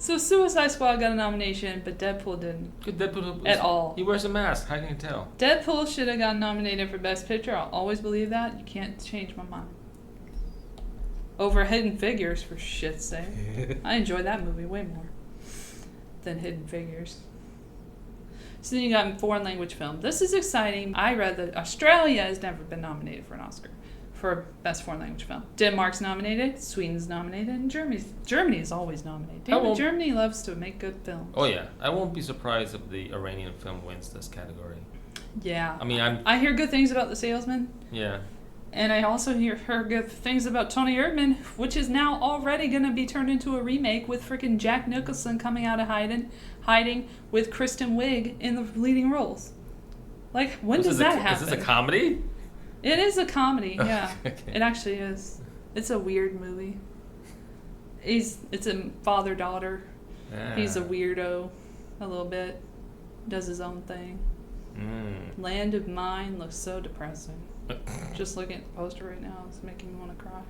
So Suicide Squad got a nomination, but Deadpool didn't. Deadpool at all. He wears a mask. How can you tell? Deadpool should have gotten nominated for Best Picture. I'll always believe that. You can't change my mind. Over Hidden Figures, for shit's sake. I enjoyed that movie way more than Hidden Figures. So then you got foreign language film. This is exciting. I read that Australia has never been nominated for an Oscar for Best Foreign Language Film. Denmark's nominated, Sweden's nominated, and Germany is always nominated. Germany loves to make good films. Oh yeah, I won't be surprised if the Iranian film wins this category. Yeah. I mean, I hear good things about The Salesman. Yeah. And I also heard good things about Tony Erdmann, which is now already going to be turned into a remake with freaking Jack Nicholson coming out of hiding with Kristen Wiig in the leading roles. Like, when does that happen? Is this a comedy? It is a comedy, yeah. Okay. It actually is. It's a weird movie. It's a father-daughter. Yeah. He's a weirdo a little bit. Does his own thing. Land of Mine looks so depressing. Just looking at the poster right now, it's making me want to cry.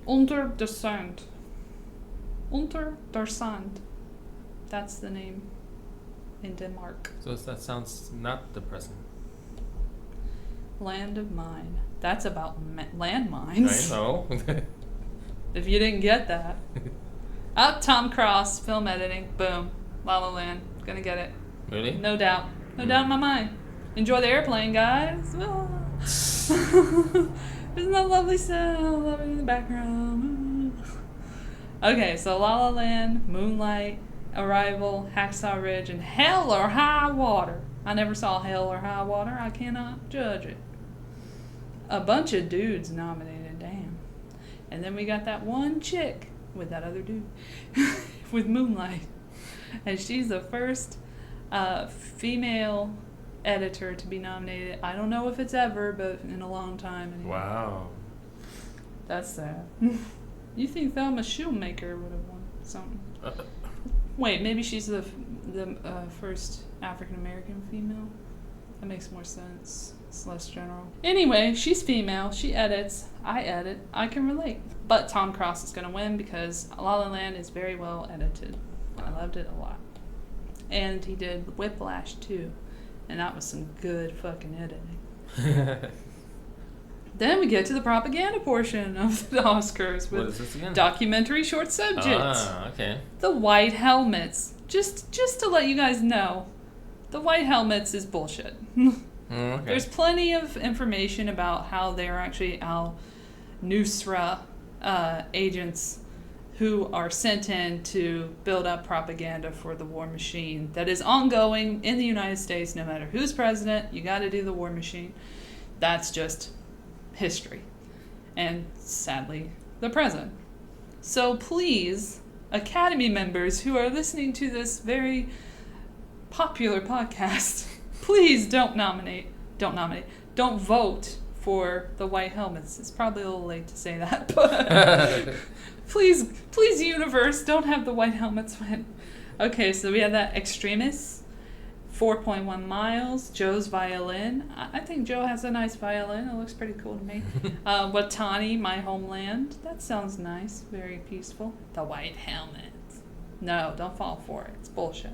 Unter der Sand. Unter der Sand. That's the name in Denmark. So that sounds not depressing. Land of Mine. That's about landmines. I know. If you didn't get that. Up, Tom Cross, film editing. Boom. La La Land. Gonna get it. Really? No doubt. No doubt in my mind. Enjoy the airplane, guys. Oh. Isn't that lovely sound? Love it in the background. Okay, so La La Land, Moonlight, Arrival, Hacksaw Ridge, and Hell or High Water. I never saw Hell or High Water. I cannot judge it. A bunch of dudes nominated, damn. And then we got that one chick with that other dude with Moonlight. And she's the first female editor to be nominated. I don't know if it's ever, but in a long time. Anyway. Wow. That's sad. You think Thelma Shoemaker would have won something? Wait, maybe she's the first African American female? That makes more sense. It's less general. Anyway, she's female. She edits. I edit. I can relate. But Tom Cross is going to win because La La Land is very well edited. I loved it a lot. And he did Whiplash too. And that was some good fucking editing. Then we get to the propaganda portion of the Oscars with what is this again? documentary short subjects. Ah, okay. The White Helmets. Just to let you guys know, the White Helmets is bullshit. Okay. There's plenty of information about how they're actually al-Nusra agents who are sent in to build up propaganda for the war machine that is ongoing in the United States. No matter who's president, you got to do the war machine. That's just history. And sadly, the present. So please, Academy members who are listening to this very popular podcast, please don't vote for the White Helmets. It's probably a little late to say that, but please, universe, don't have the White Helmets win. Okay, so we have that Extremis, 4.1 miles, Joe's violin. I think Joe has a nice violin. It looks pretty cool to me. Watani, My Homeland. That sounds nice. Very peaceful. The White Helmets. No, don't fall for it. It's bullshit.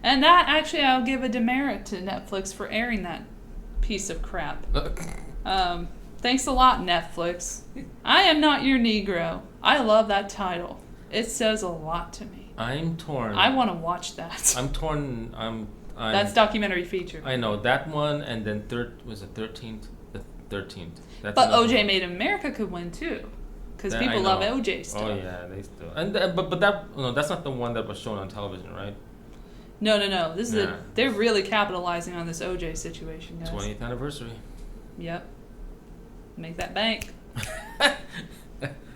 And that, actually, I'll give a demerit to Netflix for airing that piece of crap. Thanks a lot, Netflix. I Am Not Your Negro. I love that title. It says a lot to me. I'm torn. I want to watch that. I'm torn. That's documentary feature. I know that one, and then 13th. The 13th. That's but OJ one. Made in America could win too, because people love OJ stuff. Oh yeah, they still. And but that that's not the one that was shown on television, right? No. This is they're really capitalizing on this OJ situation, guys. 20th anniversary. Yep. Make that bank.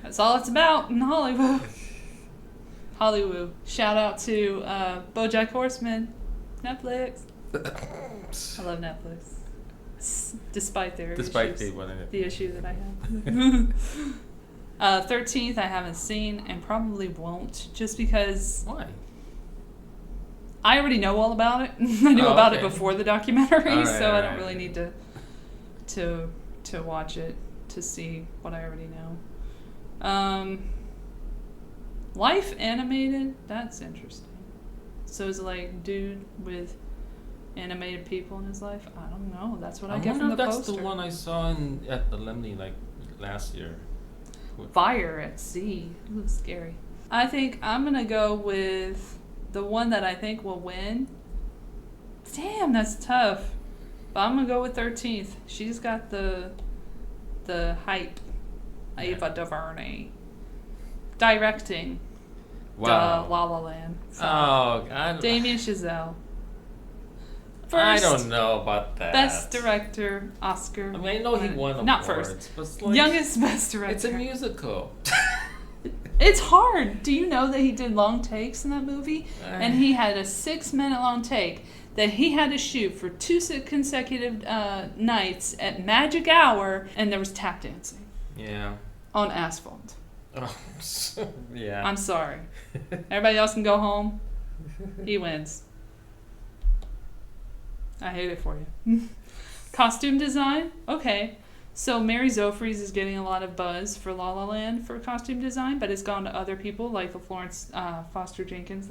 That's all it's about in Hollywood. Hollywood. Shout out to BoJack Horseman. Netflix. I love Netflix. Despite their issues. The issue that I have. 13th I haven't seen and probably won't, just because... Why? I already know all about it. I knew about it before the documentary, so I don't really need to watch it to see what I already know. Life animated, that's interesting. So is it like dude with animated people in his life? I don't know. That's what I get from the poster. That's the one I saw at the Lemley like last year. Fire at Sea. It looks scary. I think I'm gonna go with the one that I think will win. Damn, that's tough. But I'm gonna go with 13th. She's got the hype. Ava DuVernay. Directing. Wow. La La Land. Oh, God. Damien Chazelle. First, I don't know about that. Best Director, Oscar. I mean, I know he won awards. Not first. But like, Youngest Best Director. It's a musical. It's hard. Do you know that he did long takes in that movie? And he had a 6-minute long take that he had to shoot for 2 consecutive nights at magic hour, and there was tap dancing. Yeah. On asphalt. Oh, yeah. I'm sorry. Everybody else can go home. He wins. I hate it for you. Costume design? Okay. So Mary Zofries is getting a lot of buzz for La La Land for costume design, but it's gone to other people like the Florence Foster Jenkins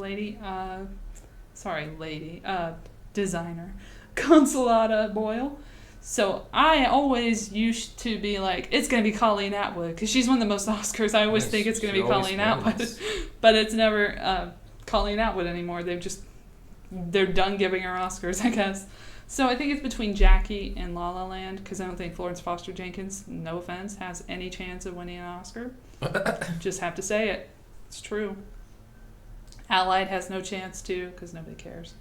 designer, Consolata Boyle. So I always used to be like, it's going to be Colleen Atwood, because she's won the most Oscars. I always think it's going to be Colleen Atwood. But it's never Colleen Atwood anymore. They're done giving her Oscars, I guess. So I think it's between Jackie and La La Land, because I don't think Florence Foster Jenkins, no offense, has any chance of winning an Oscar. Just have to say it. It's true. Allied has no chance to, because nobody cares.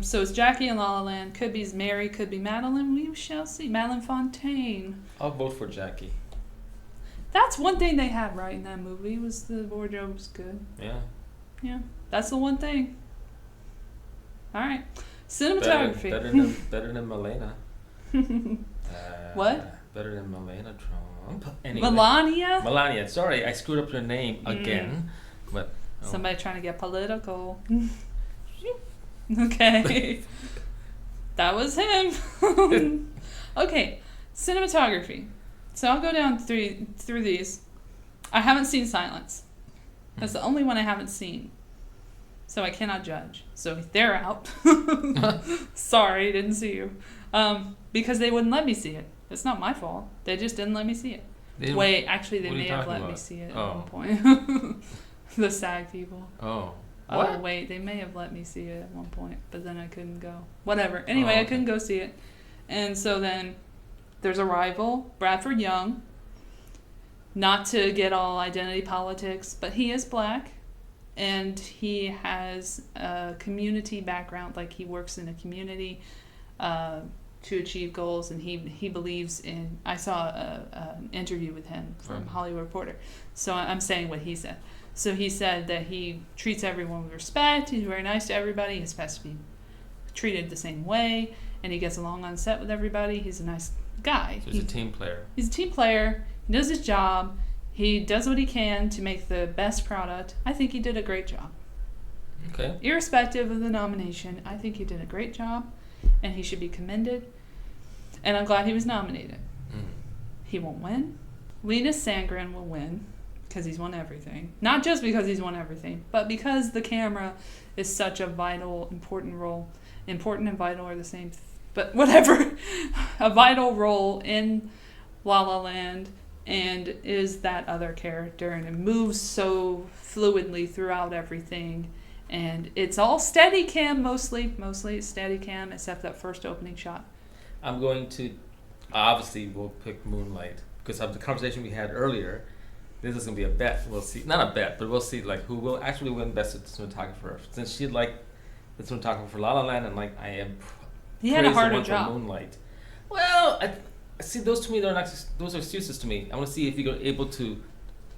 So it's Jackie and La La Land. Could be Mary, could be Madeline. We shall see. Madeline Fontaine. I'll vote for Jackie. That's one thing they had right in that movie, was the wardrobe was good. Yeah. Yeah. That's the one thing. All right. Cinematography. Better than Melania. What? Better than Melania Trump. Anyway. Melania. Sorry, I screwed up your name again. But somebody trying to get political. Okay. That was him. Okay. Cinematography. So I'll go down through these. I haven't seen Silence. That's the only one I haven't seen. So I cannot judge. So they're out. Sorry, didn't see you. Because they wouldn't let me see it. It's not my fault. They just didn't let me see it. Wait, actually, they may have let me see it at one point. The SAG people. Oh. What? Oh, wait, they may have let me see it at one point, but then I couldn't go. Whatever. Anyway, I couldn't go see it. And so then there's Arrival, Bradford Young. Not to get all identity politics, but he is black. And he has a community background, like he works in a community to achieve goals, and he believes in. I saw an interview with him from Hollywood Reporter, so I'm saying what he said. So he said that he treats everyone with respect. He's very nice to everybody. He's supposed to be treated the same way, and he gets along on set with everybody. He's a nice guy. So he's a team player. He's a team player. He does his job. He does what he can to make the best product. I think he did a great job. Okay. Irrespective of the nomination, I think he did a great job, and he should be commended. And I'm glad he was nominated. He won't win. Linus Sandgren will win, because he's won everything. Not just because he's won everything, but because the camera is such a vital, important role. Important and vital are the same, but whatever. A vital role in La La Land, and is that other character, and it moves so fluidly throughout everything, and it's all steady cam, mostly it's steady cam, except that first opening shot. I'm going to, obviously we'll pick Moonlight, because of the conversation we had earlier. This is going to be a bet. We'll see, not a bet, but we'll see like who will actually win best cinematographer, since she liked the cinematographer for La La Land, and like I am he had a harder job. Moonlight. Well, I see, those to me, those are excuses to me. I want to see if you're able to,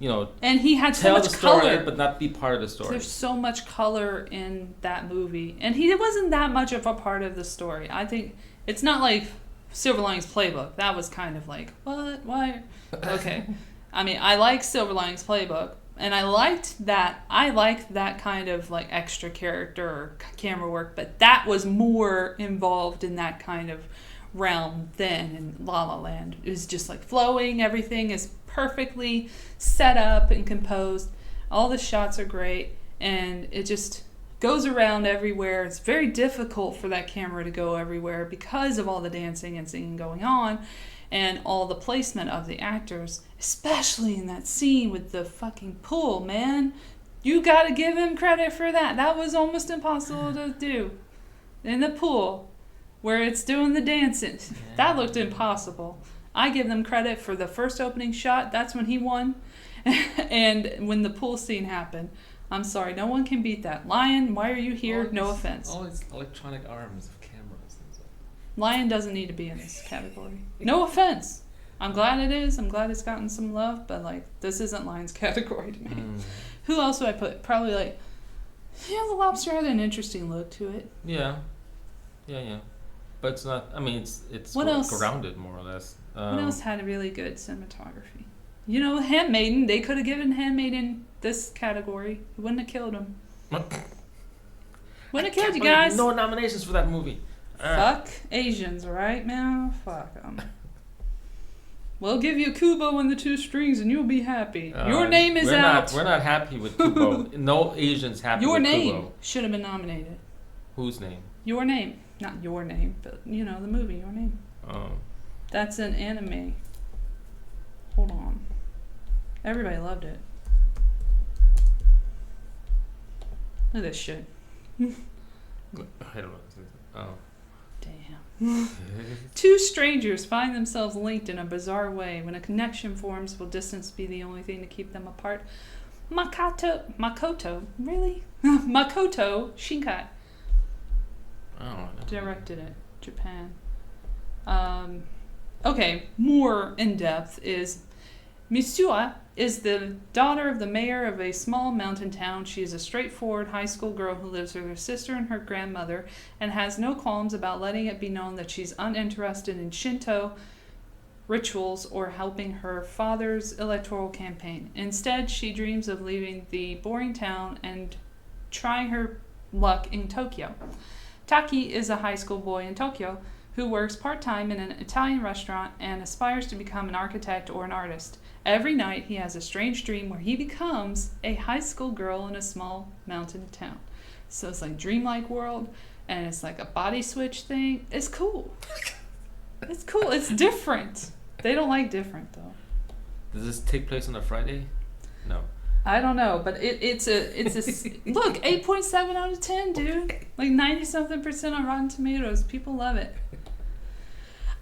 and he had tell so much the story, color, but not be part of the story. There's so much color in that movie, and he wasn't that much of a part of the story. I think it's not like Silver Linings Playbook. That was kind of like, what? Why? Okay. I mean, I like Silver Linings Playbook, and I liked that kind of like extra character or camera work, but that was more involved in that kind of realm than in La La Land. It was just like flowing, everything is perfectly set up and composed, all the shots are great, and it just goes around everywhere. It's very difficult for that camera to go everywhere because of all the dancing and singing going on and all the placement of the actors, especially in that scene with the fucking pool, man. You gotta give him credit for that. That was almost impossible to do. In the pool, where it's doing the dancing. Yeah. That looked impossible. I give them credit for the first opening shot. That's when he won. And when the pool scene happened. I'm sorry, no one can beat that. Lion, why are you here? No offense. All these electronic arms of cameras. Lion doesn't need to be in this category. No offense. I'm glad it is. I'm glad it's gotten some love, but like, this isn't Lion's category to me. Who else would I put? Probably like, The Lobster had an interesting look to it. Yeah. But it's not, I mean, it's what else? Grounded, more or less. What else had a really good cinematography? Handmaiden. They could have given Handmaiden this category. It wouldn't have killed him. Wouldn't have killed you guys. No nominations for that movie. Fuck Asians, right, man? Fuck them. We'll give you Kubo and the Two Strings and you'll be happy. Your name is out. We're not happy with Kubo. No Asians happy with Kubo. Your name should have been nominated. Whose name? Your name. Not Your Name, but, the movie Your Name. Oh. That's an anime. Hold on. Everybody loved it. Look at this shit. I don't know. Oh. Damn. Two strangers find themselves linked in a bizarre way. When a connection forms, will distance be the only thing to keep them apart? Makoto, really? Makoto Shinkai directed it. Japan. Okay, more in depth is Mitsuha is the daughter of the mayor of a small mountain town. She is a straightforward high school girl who lives with her sister and her grandmother and has no qualms about letting it be known that she's uninterested in Shinto rituals or helping her father's electoral campaign. Instead, she dreams of leaving the boring town and trying her luck in Tokyo. Taki is a high school boy in Tokyo who works part-time in an Italian restaurant and aspires to become an architect or an artist. Every night, he has a strange dream where he becomes a high school girl in a small mountain town. So it's like dreamlike world, and it's like a body switch thing. It's cool. It's cool. It's different. They don't like different, though. Does this take place on a Friday? No. I don't know, but it's a look, 8.7 out of 10, dude. Like 90-something% on Rotten Tomatoes. People love it.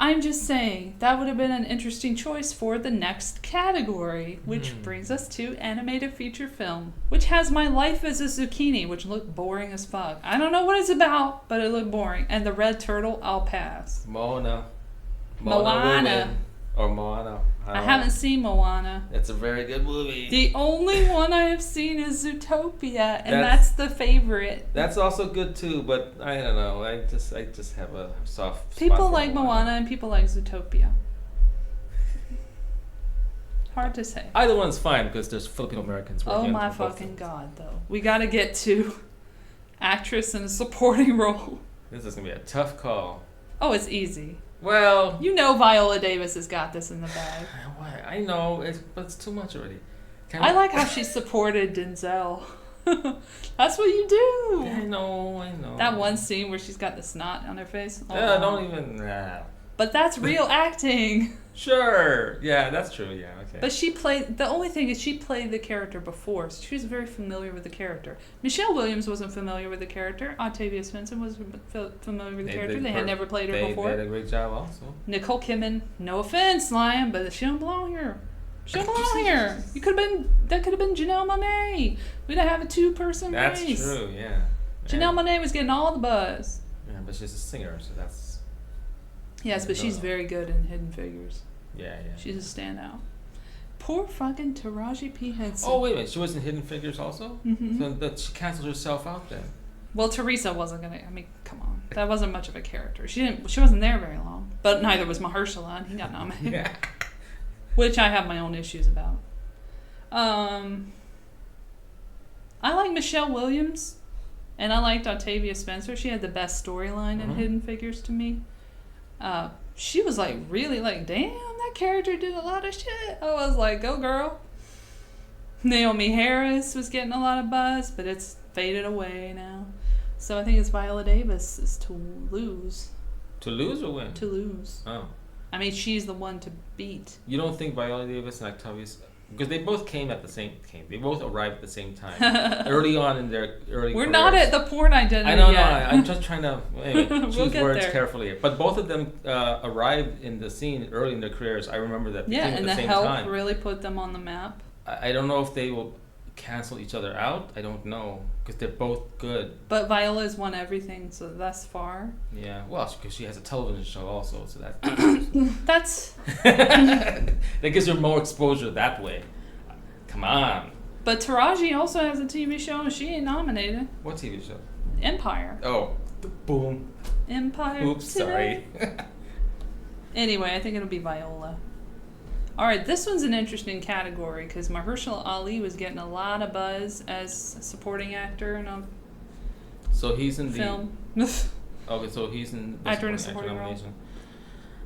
I'm just saying, that would have been an interesting choice for the next category, which brings us to animated feature film, which has My Life as a Zucchini, which looked boring as fuck. I don't know what it's about, but it looked boring. And The Red Turtle, I'll pass. Moana. Or Moana. I haven't seen Moana. It's a very good movie. The only one I have seen is Zootopia, and that's the favorite. That's also good too, but I don't know. I just have a soft spot People for like Moana and people like Zootopia. Hard to say. Either one's fine because there's Filipino Americans working on both. Oh my fucking god, though. We got to get to actress in a supporting role. This is gonna be a tough call. Oh, it's easy. Well, Viola Davis has got this in the bag. I know, but it's too much already. I like how she supported Denzel. That's what you do. I know. That one scene where she's got the snot on her face. Oh, yeah, don't even. But that's real acting. Sure. Yeah, that's true. Yeah, okay. But the only thing is she played the character before, so she was very familiar with the character. Michelle Williams wasn't familiar with the character. Octavia Spencer was familiar with the character. They had never played her before. They did a great job also. Nicole Kidman, no offense, Lion, but she don't belong here. She don't belong here. That could have been Janelle Monáe. We'd have a two-person race. That's true, yeah. Janelle Monáe was getting all the buzz. Yeah, but she's a singer, so that's... Yes, but she's very good in Hidden Figures. Yeah. She's a standout. Poor fucking Taraji P. Henson. Oh, wait a minute. She was in Hidden Figures also? Mm-hmm. So that she canceled herself out then. Well, Teresa wasn't going to... I mean, come on. That wasn't much of a character. She wasn't there very long. But neither was Mahershala, and he got nominated. Yeah. Which I have my own issues about. I like Michelle Williams, and I liked Octavia Spencer. She had the best storyline in Hidden Figures to me. She was like really like, damn, that character did a lot of shit. I was like, go girl. Naomi Harris was getting a lot of buzz, but it's faded away now. So I think it's Viola Davis is to lose. To lose or win? To lose. Oh. I mean, she's the one to beat. You don't think Viola Davis and Octavia... Because they both They both arrived at the same time. Early on in their early We're careers. not at the porn identity I know, yet. no, I'm just trying to choose words there. carefully. But both of them arrived in the scene early in their careers. I remember that. Yeah, at and the the same help time. really put them on the map. I don't know if they will cancel each other out. I don't know. Because they're both good. But Viola's won everything so thus far. Yeah, well, because she has a television show also, so That's... that gives her more exposure that way. Come on. But Taraji also has a TV show and she ain't nominated. What TV show? Empire. Oh, boom. Empire. Oops, today. sorry. Anyway, I think it'll be Viola. Alright, this one's an interesting category because Mahershala Ali was getting a lot of buzz as a supporting actor in a So he's in film. Okay, so he's in the Actor in a supporting role.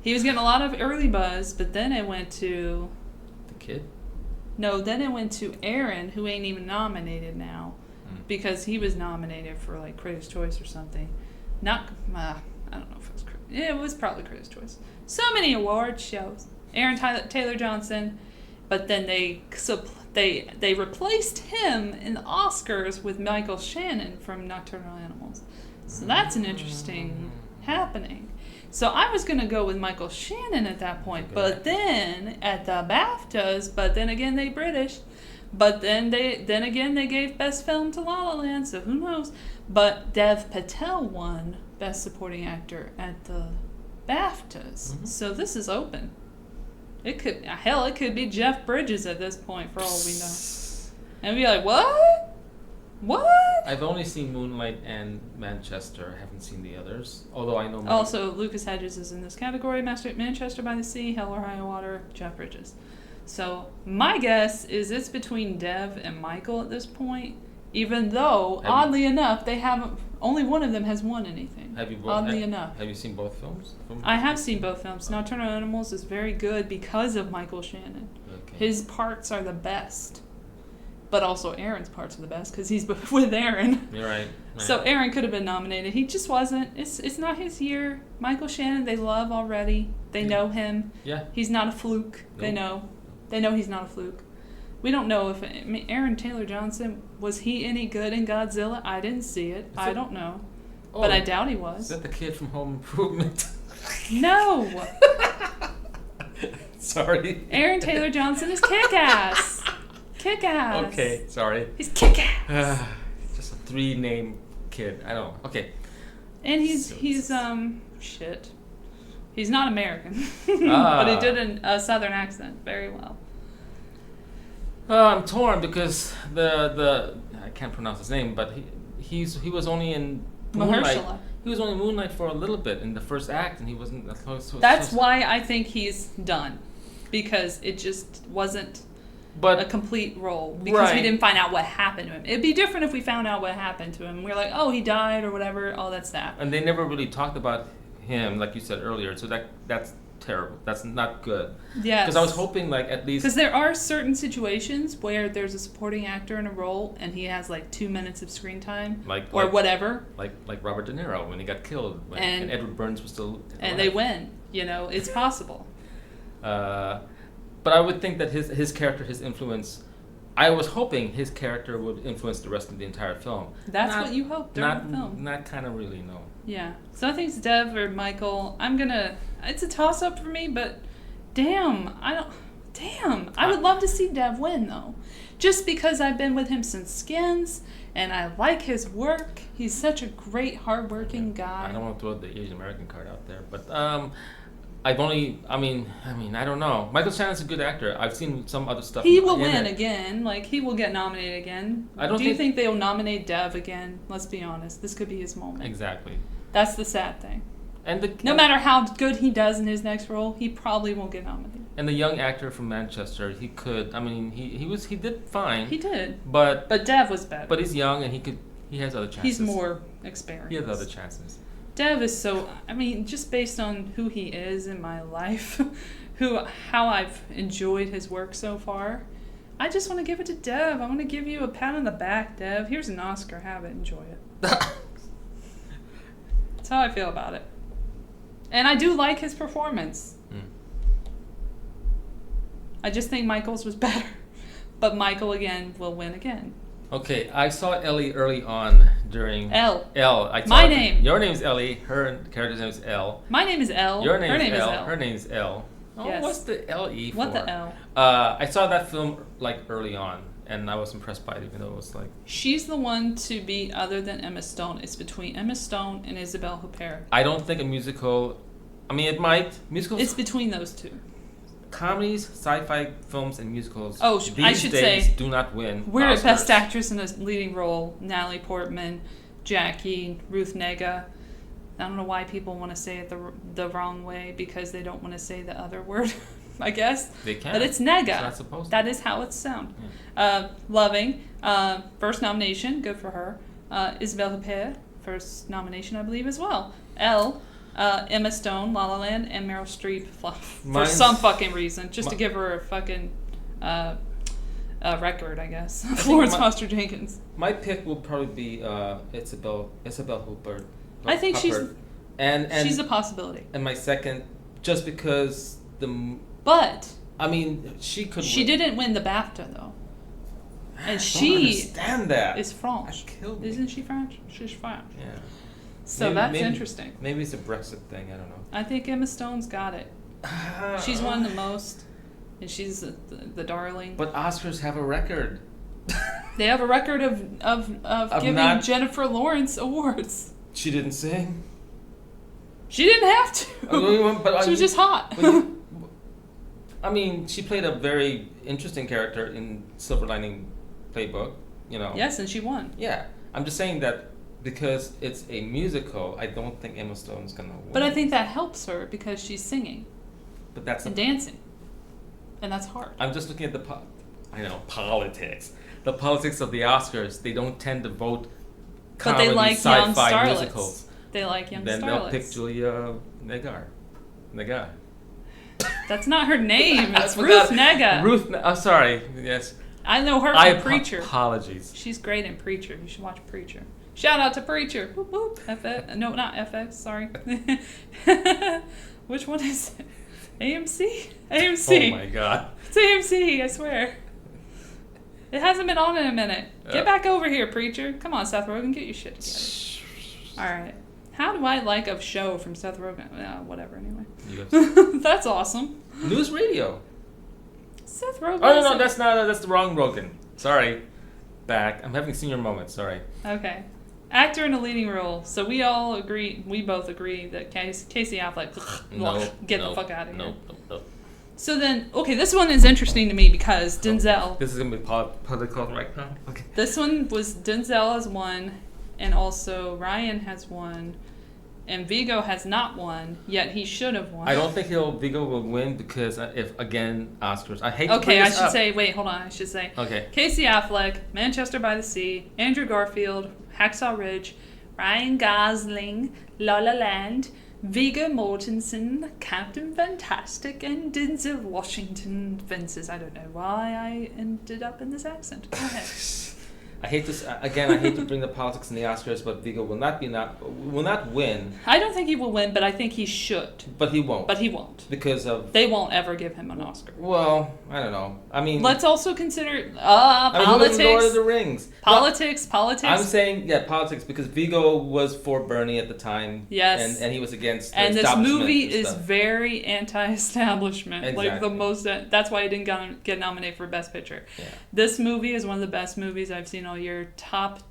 He was getting a lot of early buzz, but then it went to... The kid? No, then it went to Aaron, who ain't even nominated now, because he was nominated for like Critics' Choice or something. I I don't know if it was it was probably Critics' Choice. So many award shows. Aaron Taylor Johnson, but then they replaced him in the Oscars with Michael Shannon from Nocturnal Animals. So that's an interesting happening. So I was going to go with Michael Shannon at that point, but then at the BAFTAs, but then again they British, but then again they gave Best Film to La La Land, so who knows. But Dev Patel won Best Supporting Actor at the BAFTAs. Mm-hmm. So this is open. It could be Jeff Bridges at this point for all we know. And be like, what? What? I've only seen Moonlight and Manchester. I haven't seen the others. Although I know... Also, Lucas Hedges is in this category. Manchester by the Sea, Hell or High Water, Jeff Bridges. So my guess is it's between Dev and Michael at this point, even though, oddly enough, they haven't... Only one of them has won anything. Oddly enough. Have you seen both films? I have seen both films. Nocturnal Animals is very good because of Michael Shannon. Okay. His parts are the best. But also Aaron's parts are the best because he's with Aaron. You're right. So Aaron could have been nominated. He just wasn't. It's not his year. Michael Shannon, they love already. They know him. Yeah. He's not a fluke. Nope. They know. They know he's not a fluke. We don't know if... Aaron Taylor Johnson, was he any good in Godzilla? I didn't see it. I don't know. But I doubt he was. Is that the kid from Home Improvement? No! Sorry. Aaron Taylor Johnson is kick-ass. Kick-ass. Okay, sorry. He's kick-ass. Just a 3-name kid. I don't know. Okay. And he's shit. He's not American. But he did a southern accent very well. I'm torn because the I can't pronounce his name, but he was only in Moonlight. He was only Moonlight for a little bit in the first act, and he wasn't that close. That's why I think he's done, because it just wasn't a complete role, because we didn't find out what happened to him. It'd be different if we found out what happened to him. We're like, oh, he died or whatever. Oh, that's that. And they never really talked about him, like you said earlier. So that's terrible. That's not good. Yeah. Because I was hoping, like, at least... Because there are certain situations where there's a supporting actor in a role and he has, like, 2 minutes of screen time or whatever. Like Robert De Niro when he got killed and Edward Burns was still alive. And they win. You know, it's possible. But I would think that his character, his influence... I was hoping his character would influence the rest of the entire film. That's what you hoped during the film. Not kind of really, no. Yeah. So I think it's Dev or Michael. It's a toss-up for me, but I would love to see Dev win, though. Just because I've been with him since Skins, and I like his work. He's such a great, hard-working guy. I don't want to throw the Asian American card out there, but I don't know. Michael Shannon's a good actor. I've seen some other stuff. He will win again. Like, he will get nominated again. Do you think they'll nominate Dev again? Let's be honest. This could be his moment. Exactly. That's the sad thing. No matter how good he does in his next role, he probably won't get nominated. And the young actor from Manchester, he could. I mean, he did fine. He did. But Dev was better. But he's young and he has other chances. He's more experienced. He has other chances. Dev is just based on who he is in my life, how I've enjoyed his work so far, I just want to give it to Dev. I want to give you a pat on the back, Dev. Here's an Oscar. Have it. Enjoy it. That's how I feel about it. And I do like his performance. I just think Michael's was better. But Michael, again, will win again. Okay, I saw Ellie early on during... Elle. My name. Your name's Ellie. Her character's name is Elle. My name is Elle. Your name is Elle. Her name's Elle. Oh, yes. What's the L-E for? What the L? I saw that film, like, early on, and I was impressed by it, even though it was, like... She's the one to be other than Emma Stone. It's between Emma Stone and Isabelle Huppert. I don't think a musical... I mean, it might. Musicals... It's between those two. Comedies, sci-fi films, and musicals I should say do not win We're Oscars. At Best Actress in a Leading Role. Natalie Portman, Jackie, Ruth Negga. I don't know why people want to say it the wrong way, because they don't want to say the other word, I guess. They can. But it's Negga. It's not supposed to. That is how it sounds. Yeah. Loving, first nomination, good for her. Isabelle Huppert, first nomination, I believe, as well. Elle, Emma Stone, La La Land, and Meryl Streep for some fucking reason, just to give her a fucking record, I guess. Florence Foster Jenkins. My pick will probably be Isabelle Huppert. I think she's And she's a possibility. And my second, just because But I mean, she could. She didn't win the BAFTA though. And she understand that. Is French. Isn't she French? She's French. Yeah. So that's interesting. Maybe it's a Brexit thing. I don't know. I think Emma Stone's got it. She's won the most, and she's the darling. But Oscars have a record. They have a record of giving Jennifer Lawrence awards. She didn't sing. She didn't have to. But she was just hot. I mean, she played a very interesting character in Silver Lining Playbook, you know. Yes, and she won. Yeah. I'm just saying that because it's a musical, I don't think Emma Stone's going to win. But I think that helps her because she's singing. But that's dancing. And that's hard. I'm just looking at politics. The politics of the Oscars, they don't tend to vote comedy, but they like sci-fi young starlets. musicals. They like young starlets. Then they'll pick Julia Nagar. That's not her name. It's Ruth Negga. I'm sorry. Yes. I know her from Preacher. Apologies. She's great in Preacher. You should watch Preacher. Shout out to Preacher. Whoop, whoop. No, not FX. Sorry. Which one is it? AMC? AMC. Oh my God. It's AMC, I swear. It hasn't been on in a minute. Get back over here, Preacher. Come on, Seth Rogen, get your shit together. All right. How do I like a show from Seth Rogen? Whatever, anyway. That's awesome. News Radio. Seth Rogen. Oh, no, that's the wrong Rogen. Sorry. Back. I'm having senior moments. Sorry. Okay. Actor in a leading role. So we both agree that Casey Affleck, get the fuck out of here. No. So then, okay, this one is interesting to me because Denzel. This is going to be political right now? Okay. This one was Denzel has won, and also Ryan has won, and Viggo has not won, yet he should have won. I don't think Viggo will win because if, again, Oscars. I hate to Okay, I should say, wait, hold on. I should say. Okay. Casey Affleck, Manchester by the Sea, Andrew Garfield, Hacksaw Ridge, Ryan Gosling, La La Land, Viggo Mortensen, Captain Fantastic, and Denzel Washington. Fences. I don't know why I ended up in this accent. Go ahead. I hate to bring the politics in the Oscars, but Viggo will not win. I don't think he will win, but I think he should. But he won't. Because of... They won't ever give him an Oscar. Well, I don't know. I mean... Let's also consider politics. Lord of the Rings. Politics. I'm saying, politics, because Viggo was for Bernie at the time. Yes. And he was against the and establishment. And this movie is very anti-establishment. Exactly. Like the most... That's why he didn't get nominated for Best Picture. Yeah. This movie is one of the best movies I've seen all year. Top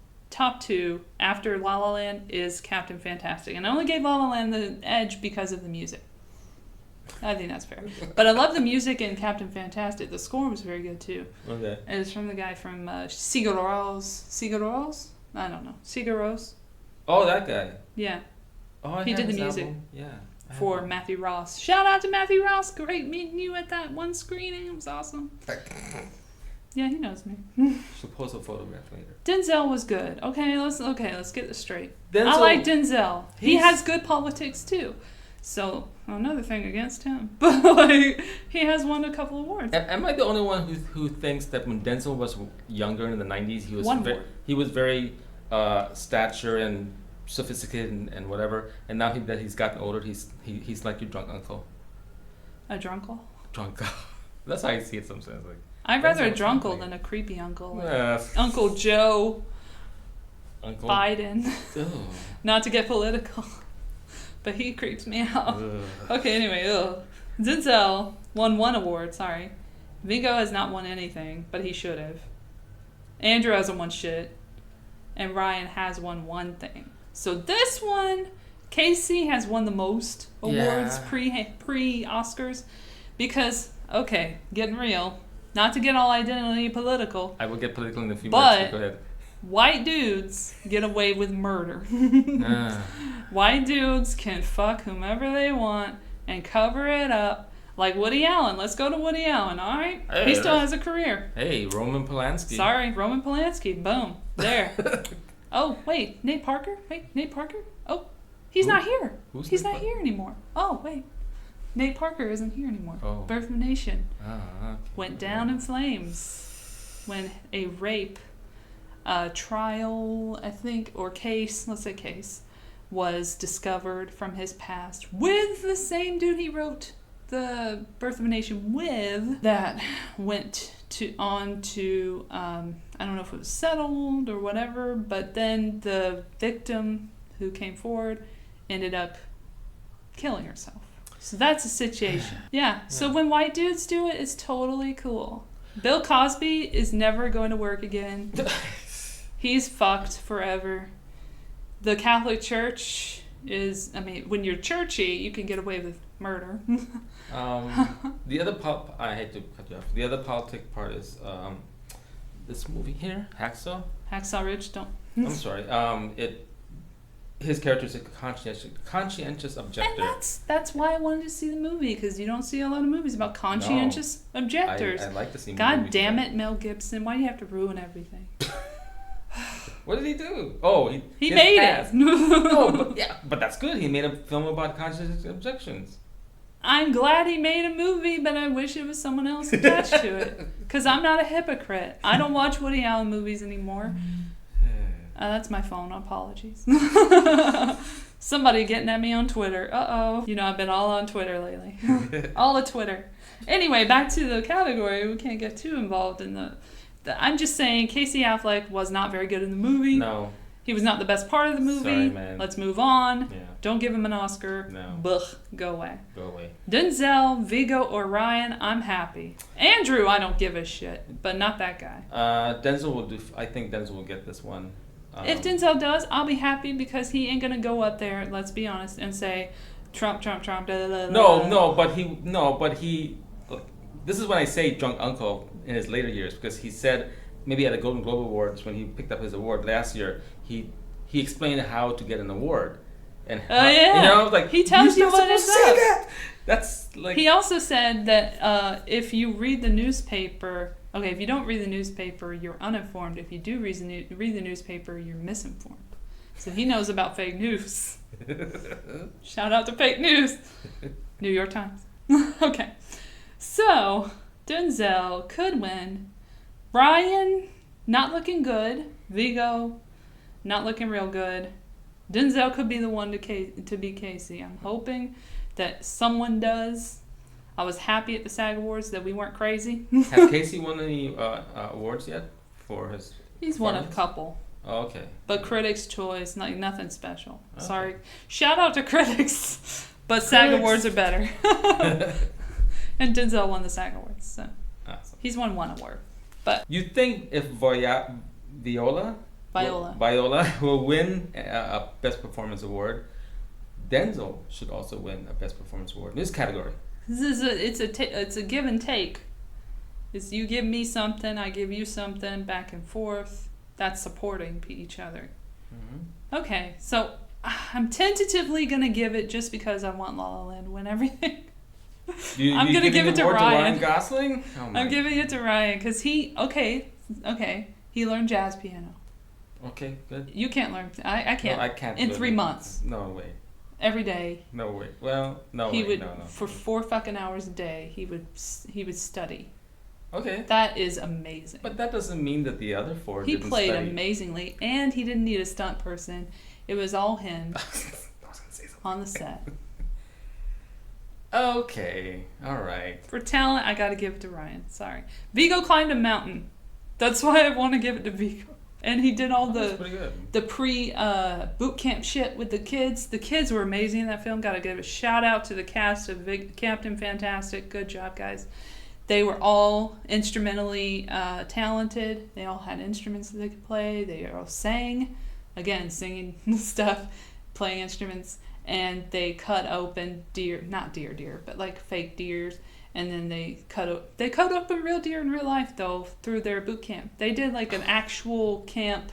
two after La La Land is Captain Fantastic, and I only gave La La Land the edge because of the music. I think that's fair, but I love the music in Captain Fantastic. The score was very good too. Okay. And it's from the guy from Sigur I don't know. Sigur. Oh, that guy. Yeah. Oh, he did the music. Album. Yeah. For Matthew Ross. Shout out to Matthew Ross. Great meeting you at that one screening. It was awesome. Yeah, he knows me. She'll post a photograph later. Denzel was good. Okay, let's get this straight. I like Denzel. He has good politics too. So another thing against him, but like he has won a couple awards. Am I the only one who thinks that when Denzel was younger in the 90s, he was very stature and sophisticated and whatever, and now that he's gotten older, he's like your drunk uncle. A drunkle? Drunk. That's how I see it sometimes. Like. I'd rather a drunkle than a creepy uncle. Like Uncle Joe Biden. Not to get political, but he creeps me out. Okay, anyway, Denzel won one award, sorry. Viggo has not won anything, but he should have. Andrew hasn't won shit. And Ryan has won one thing. So this one, Casey has won the most awards pre-Oscars. Because, okay, getting real... Not to get all identity political. I will get political in a few minutes. Go ahead. White dudes get away with murder. White dudes can fuck whomever they want and cover it up. Like Woody Allen. Let's go to Woody Allen, all right? Hey, he still has a career. Hey, Roman Polanski. Sorry, Roman Polanski. Boom. There. Oh, wait. Nate Parker? Oh, he's not here. He's not here anymore. Oh, wait. Nate Parker isn't here anymore. Oh. Birth of a Nation okay. went down in flames when a rape trial, I think, or case, let's say case, was discovered from his past with the same dude he wrote The Birth of a Nation with, that went on to I don't know if it was settled or whatever, but then the victim who came forward ended up killing herself. So that's a situation. Yeah. So when white dudes do it, it's totally cool. Bill Cosby is never going to work again. He's fucked forever. The Catholic Church is, I mean, when you're churchy, you can get away with murder. The other I hate to cut you off. The other politic part is this movie here, Hacksaw. Hacksaw Ridge, don't. I'm sorry. His character is a conscientious objector. And that's why I wanted to see the movie, because you don't see a lot of movies about conscientious objectors. I like to see. God damn it, Mel Gibson! Why do you have to ruin everything? What did he do? Oh, he made it. No, but that's good. He made a film about conscientious objections. I'm glad he made a movie, but I wish it was someone else attached to it. Because I'm not a hypocrite. I don't watch Woody Allen movies anymore. That's my phone. Apologies. Somebody getting at me on Twitter. Uh-oh. You know, I've been all on Twitter lately. All of Twitter. Anyway, back to the category. We can't get too involved in the I'm just saying Casey Affleck was not very good in the movie. No. He was not the best part of the movie. Sorry, man. Let's move on. Yeah. Don't give him an Oscar. No. Blech. Go away. Go away. Denzel, Viggo, or Ryan, I'm happy. Andrew, I don't give a shit, but not that guy. Denzel will do. I think Denzel will get this one. If Denzel does, I'll be happy, because he ain't gonna go up there, let's be honest, and say Trump, Trump, Trump. Da, da, da, No, but he. Look, this is when I say drunk uncle in his later years, because he said maybe at the Golden Globe Awards when he picked up his award last year, he explained how to get an award, and how, yeah, you know, like he tells you what it's say that. That's like. He also said that if you read the newspaper, okay, if you don't read the newspaper, you're uninformed. If you do read the newspaper, you're misinformed. So he knows about fake news. Shout out to fake news. New York Times. Okay, so Denzel could win. Ryan, not looking good. Viggo, not looking real good. Denzel could be the one to be Casey. I'm hoping that someone does. I was happy at the SAG Awards that we weren't crazy. Has Casey won any awards yet for his? He's won a couple. Oh, okay. But Critics' Choice, nothing special. Okay. Sorry. Shout out to Critics, but SAG Awards are better. And Denzel won the SAG Awards, so awesome. He's won one award. But you think if Viola will win a Best Performance Award, Denzel should also win a Best Performance Award in this category. It's a give and take. It's you give me something, I give you something, back and forth. That's supporting each other. Mm-hmm. Okay, so I'm tentatively gonna give it just because I want La La Land to win everything. I'm gonna give it to Ryan. Gosling? I'm giving it to Ryan because he he learned jazz piano. Okay, good. You can't learn. I can't. No, I can't. In 3 months. No way. Every day. No way. Well, no he way. would No. for 4 fucking hours a day. He would study. Okay. That is amazing. But that doesn't mean that the other 4 he didn't played study. Amazingly, and he didn't need a stunt person. It was all him on the set. Okay, all right. For talent, I gotta give it to Ryan. Sorry. Viggo climbed a mountain. That's why I want to give it to Viggo. And he did all the pre boot camp shit with the kids. The kids were amazing in that film. Gotta give a shout out to the cast of Captain Fantastic. Good job, guys. They were all instrumentally talented. They all had instruments that they could play. They all sang. Again, singing stuff, playing instruments. And they cut open not deer, but like fake deers. And then they cut open real deer in real life, though, through their boot camp. They did like an actual camp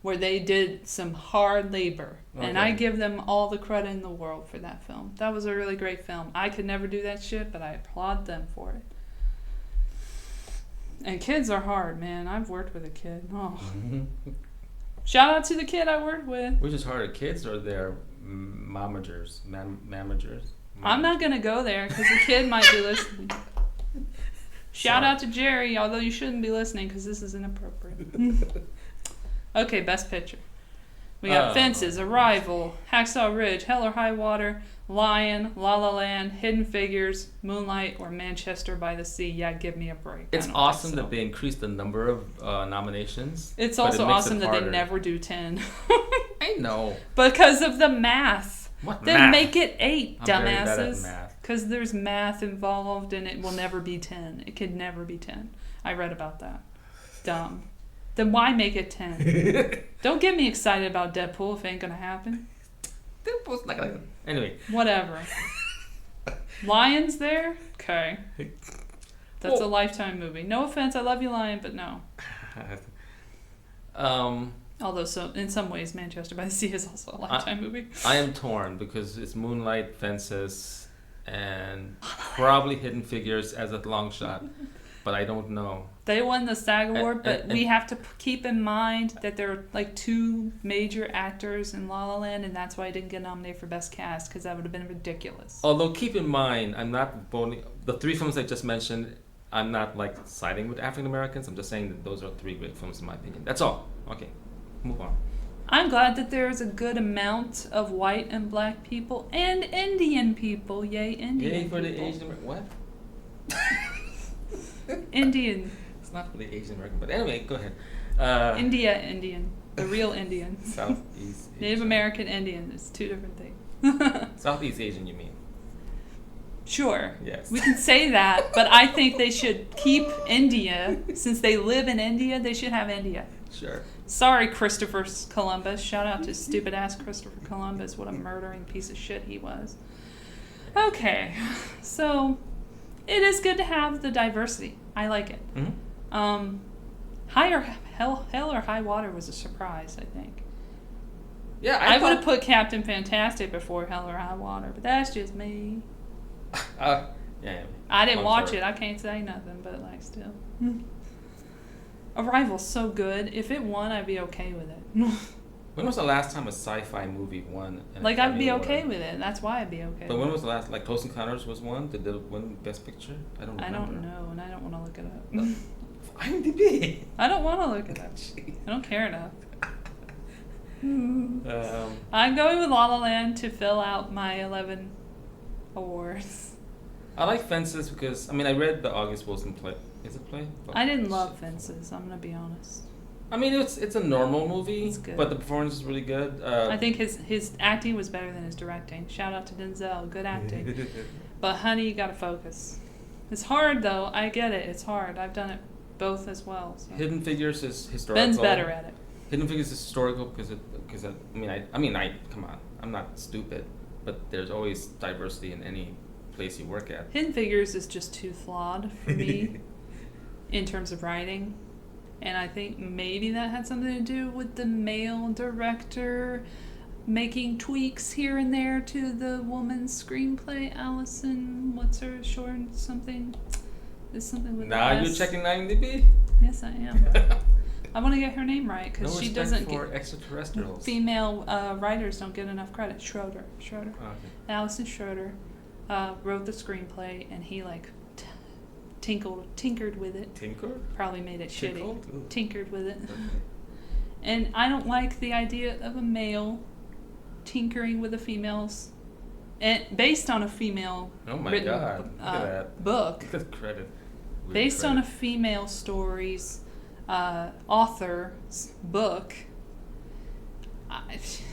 where they did some hard labor. Okay. And I give them all the credit in the world for that film. That was a really great film. I could never do that shit, but I applaud them for it. And kids are hard, man. I've worked with a kid. Oh. Shout out to the kid I worked with. Which is harder, kids or their momagers? I'm not going to go there because the kid might be listening. Shout out to Jerry, although you shouldn't be listening because this is inappropriate. Okay, Best Picture. We got Fences, Arrival, Hacksaw Ridge, Hell or High Water, Lion, La La Land, Hidden Figures, Moonlight, or Manchester by the Sea. Yeah, give me a break. It's awesome that they increased the number of nominations. It's also awesome that they never do 10. I know. Because of the math. What Then math? make it 8, I'm dumbasses. very bad at math. Because there's math involved and it will never be 10. It could never be 10. I read about that. Dumb. Then why make it 10? Don't get me excited about Deadpool if it ain't gonna happen. Deadpool's not gonna... Anyway. Whatever. Lion's there? Okay. That's a Lifetime movie. No offense, I love you, Lion, but no. Although in some ways Manchester by the Sea is also a Lifetime movie. I am torn because it's Moonlight, Fences, and probably Hidden Figures as a long shot. But I don't know. They won the SAG Award, but we have to keep in mind that there are like 2 major actors in La La Land, and that's why I didn't get nominated for Best Cast, because that would have been ridiculous. Although keep in mind, I'm not voting. The 3 films I just mentioned, I'm not like siding with African Americans. I'm just saying that those are 3 great films in my opinion. That's all. Okay, move on. I'm glad that there's a good amount of white and black people and Indian people. Yay, Indian Yay for people. the Asian American. What? Indian. It's not for the Asian American, but anyway, go ahead. Indian. The real Indian. Southeast Asian. Native American Indian. It's 2 different things. Southeast Asian, you mean? Sure. Yes. We can say that, but I think they should keep India. Since they live in India, they should have India. Sure. Sorry, Christopher Columbus. Shout out to stupid ass Christopher Columbus. What a murdering piece of shit he was. Okay. So, it is good to have the diversity. I like it. Mm-hmm. Hell or High Water was a surprise, I think. Yeah, I would have put Captain Fantastic before Hell or High Water, but that's just me. Yeah. I didn't watch it. I can't say nothing, but like still. Arrival's so good. If it won, I'd be okay with it. When was the last time a sci-fi movie won? Like I'd be okay with it. That's why I'd be okay. But when was the last? Like Close Encounters was one. Did it win Best Picture? I don't know, and I don't want to look it up. IMDb. I don't want to look it up. I don't care enough. I'm going with La La Land to fill out my 11 awards. I like Fences because I read the August Wilson play. Is it play? I didn't love Fences. I'm gonna be honest. It's a normal movie, It's good. but the performance is really good. I think his acting was better than his directing. Shout out to Denzel, good acting. But honey, you gotta focus. It's hard though. I get it. It's hard. I've done it both as well. So. Hidden Figures is historical. Ben's better at it. Hidden Figures is historical because come on, I'm not stupid, but there's always diversity in any place you work at. Hidden Figures is just too flawed for me in terms of writing. And I think maybe that had something to do with the male director making tweaks here and there to the woman's screenplay. Allison, what's her short something? Is something with Now S. you're checking IMDb? Yes, I am. I want to get her name right because she doesn't for get extraterrestrials. female writers don't get enough credit. Schroeder. Oh, okay. Allison Schroeder wrote the screenplay, and he tinkered with it. Tinker? Probably made it Tinkled? shitty. Ooh. Tinkered with it. Okay. And I don't like the idea of a male tinkering with a female's, and based on a female Oh my written God! Look at that. book. Good credit. Weird Based credit. on a female story's author's book.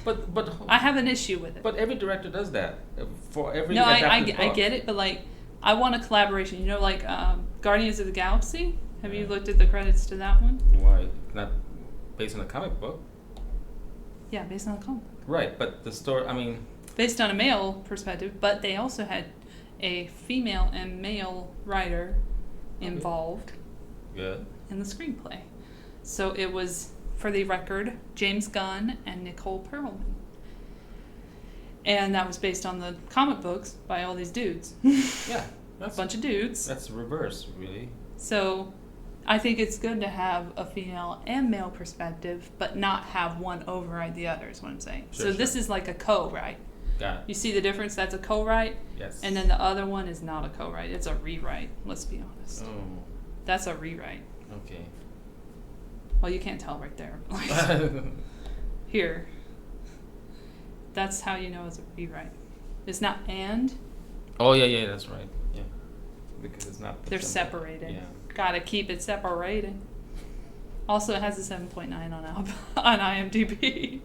But I have an issue with it. But every director does that for every. No, I book. get it, but like I want a collaboration. You know, like Guardians of the Galaxy. Have you looked at the credits to that one? Why not based on a comic book? Yeah, based on a comic. Right, but the story. Based on a male perspective, but they also had a female and male writer involved Good. in the screenplay. So it was, for the record, James Gunn and Nicole Perlman. And that was based on the comic books by all these dudes. Yeah, that's a bunch of dudes. That's reverse, really. So I think it's good to have a female and male perspective, but not have one override the other, is what I'm saying. Sure, so this is like a co-write. Got it. You see the difference? That's a co-write. Yes. And then the other one is not a co-write. It's a rewrite. Let's be honest. Oh. That's a rewrite. Okay. Well, you can't tell right there. Here. That's how you know it's a rewrite. It's not and. Oh yeah, that's right. Yeah, because it's not. They're separated. Yeah. Gotta keep it separated. Also, it has a 7.9 on IMDb.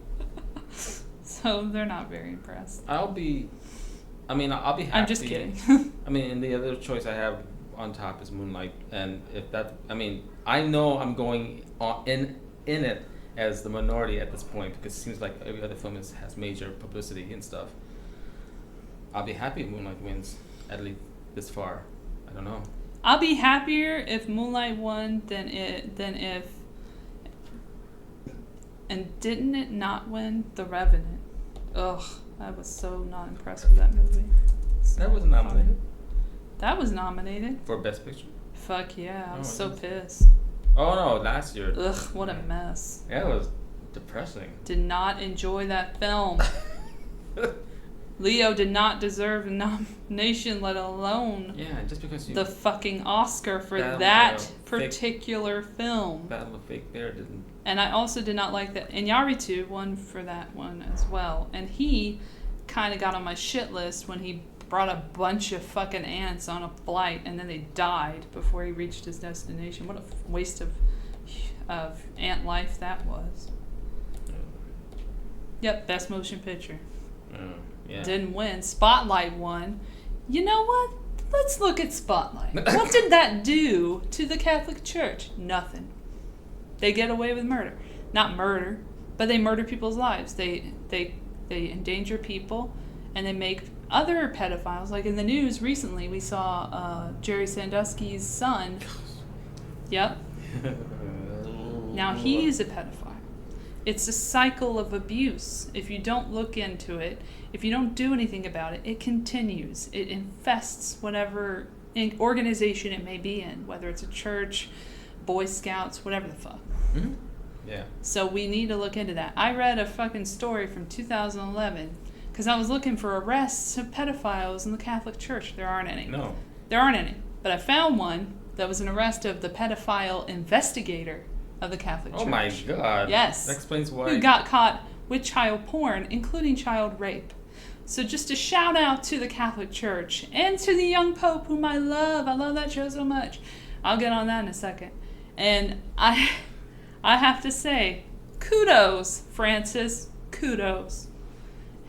So they're not very impressed. I'll be happy. I'm just kidding. I mean, and the other choice I have on top is Moonlight, and if that, I know I'm going in it as the minority at this point because it seems like every other film has major publicity and stuff. I'll be happy if Moonlight wins, at least this far. I don't know. I'll be happier if Moonlight won than if. And didn't it not win The Revenant? Ugh, I was so not impressed with that movie. So that was nominated. That was nominated for Best Picture. Fuck yeah, I was so is. Pissed. Oh no, last year. Ugh, what a mess. Yeah, it was depressing. Did not enjoy that film. Leo did not deserve a nomination, let alone just because the fucking Oscar for that particular film. Battle of Fake Bear didn't. And I also did not like that. Iñárritu won for that one as well. And he kind of got on my shit list when he brought a bunch of fucking ants on a flight and then they died before he reached his destination. What a waste of ant life that was. Yep, Best Motion Picture. Yeah. Didn't win. Spotlight won. You know what? Let's look at Spotlight. What did that do to the Catholic Church? Nothing. They get away with murder. Not murder, but they murder people's lives. They endanger people, and they make other pedophiles. Like in the news recently, we saw Jerry Sandusky's son. Yep. Now he's a pedophile. It's a cycle of abuse. If you don't look into it, if you don't do anything about it, it continues. It infests whatever organization it may be in, whether it's a church, Boy Scouts, whatever the fuck. Mm-hmm. Yeah. So we need to look into that. I read a fucking story from 2011 because I was looking for arrests of pedophiles in the Catholic Church. There aren't any. No. There aren't any. But I found one that was an arrest of the pedophile investigator of the Catholic Church. Oh my God. Yes. That explains why. Who got caught with child porn, including child rape. So just a shout out to the Catholic Church and to the young Pope, whom I love. I love that show so much. I'll get on that in a second. And I have to say, kudos, Francis. Kudos.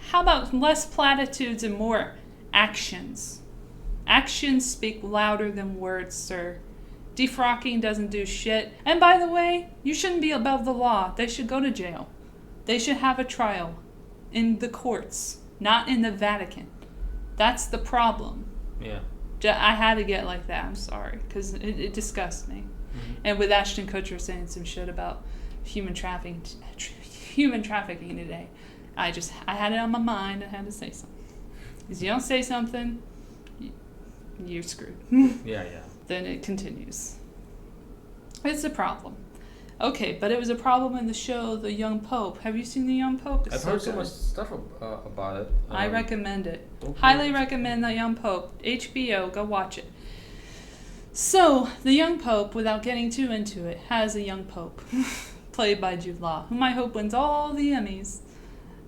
How about less platitudes and more actions? Actions speak louder than words, sir. Defrocking doesn't do shit. And by the way, you shouldn't be above the law. They should go to jail. They should have a trial in the courts, not in the Vatican. That's the problem. Yeah. I had to get like that. I'm sorry, because it disgusts me. Mm-hmm. And with Ashton Kutcher saying some shit about human trafficking today, I had it on my mind. I had to say something. Because you don't say something, you're screwed. Yeah. Then it continues. It's a problem. Okay, but it was a problem in the show The Young Pope. Have you seen The Young Pope? I've heard so much stuff about it. I recommend it. Okay. Highly recommend The Young Pope. HBO, go watch it. So, The Young Pope, without getting too into it, has a young pope, played by Jude Law, whom I hope wins all the Emmys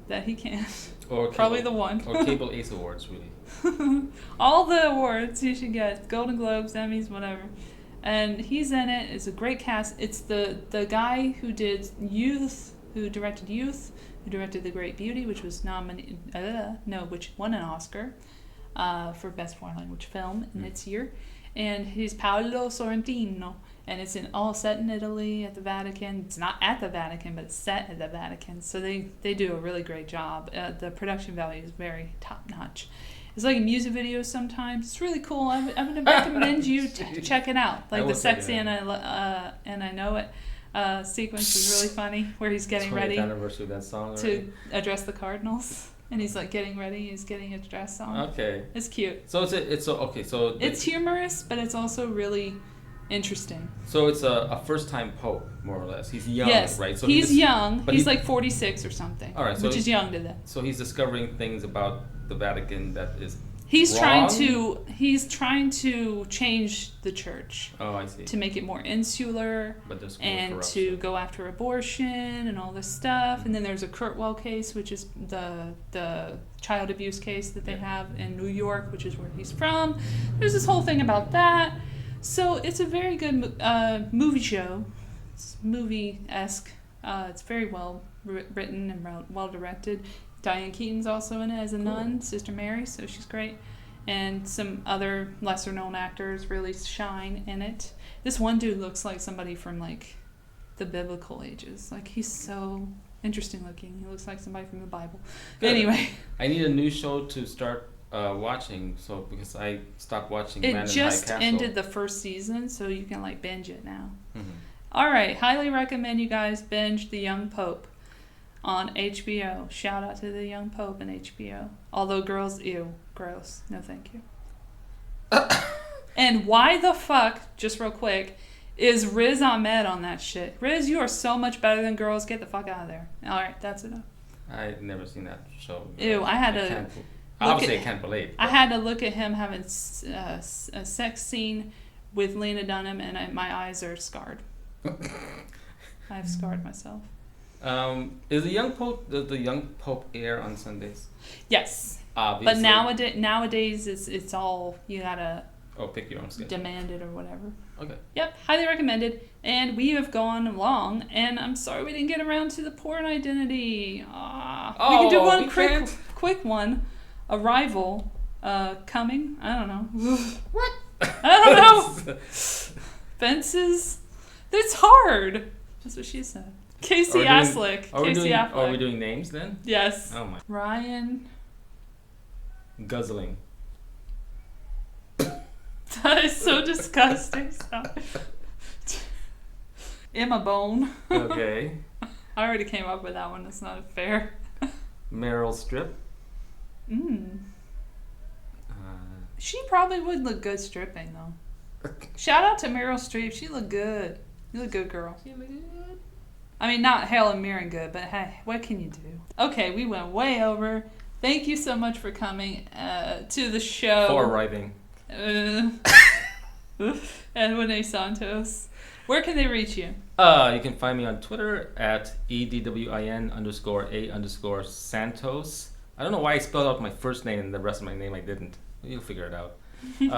that he can. Or probably cable, the one. Or Cable Ace Awards, really. All the awards he should get. Golden Globes, Emmys, whatever. And he's in it. It's a great cast. It's the guy who did Youth, who directed The Great Beauty, which was which won an Oscar for Best Foreign Language Film in its year. And he's Paolo Sorrentino. And it's all set in Italy at the Vatican. It's not at the Vatican, but it's set at the Vatican. So they do a really great job. The production value is very top-notch. It's like a music video sometimes. It's really cool. I would recommend you check it out. Like the Sexy and I Know It sequence is really funny, where he's getting ready anniversary of that song to address the Cardinals. And he's like getting ready. He's getting a dress on. Okay. It's cute. So it's humorous, but it's also really interesting. So it's a first-time pope, more or less. He's young, yes, right? So he's young. He's like 46 or something. All right, so which is young to them. So he's discovering things about the Vatican that is He's wrong? trying to change the church. Oh, I see. To make it more insular, But there's more and corruption. to go after abortion and all this stuff. And then there's a Kurtwell case, which is the child abuse case that they have in New York, which is where he's from. There's this whole thing about that. So it's a very good movie show. It's movie-esque. It's very well written and well directed. Diane Keaton's also in it as a nun, Sister Mary, so she's great. And some other lesser-known actors really shine in it. This one dude looks like somebody from, like, the biblical ages. Like, he's so interesting looking. He looks like somebody from the Bible. But anyway. I need a new show to start watching, because I stopped watching Man in High Castle. It just ended the first season, so you can, like, binge it now. Mm-hmm. All right, highly recommend you guys binge The Young Pope on HBO. Shout out to The Young Pope and HBO. Although girls, ew, gross. No thank you. And why the fuck, just real quick, is Riz Ahmed on that shit? Riz, you are so much better than girls. Get the fuck out of there. All right, that's enough. I've never seen that show. Ew, I can't relate. I had to look at him having a sex scene with Lena Dunham, and my eyes are scarred. I've scarred myself. Is the Young Pope air on Sundays? Yes. Obviously. But nowadays it's all, you gotta pick your own schedule. Demand it or whatever. Okay. Yep, highly recommended. And we have gone long, and I'm sorry we didn't get around to the porn identity. We can do one quick one. Arrival, coming. I don't know. What? I don't know. Fences. It's hard. That's what she said. Casey Affleck. Are we doing names then? Yes. Oh my. Ryan. Guzzling. That is so disgusting. Emma Bone. Okay. I already came up with that one. It's not fair. Meryl Streep. She probably would look good stripping, though. Shout out to Meryl Streep. She looked good. You look good, girl. She look good. I mean, not Helen Mirren good, but hey, what can you do? Okay, we went way over. Thank you so much for coming to the show. For arriving. Edwin A. Santos. Where can they reach you? You can find me on Twitter at EDWIN_A_Santos. I don't know why I spelled out my first name and the rest of my name I didn't. You'll figure it out. You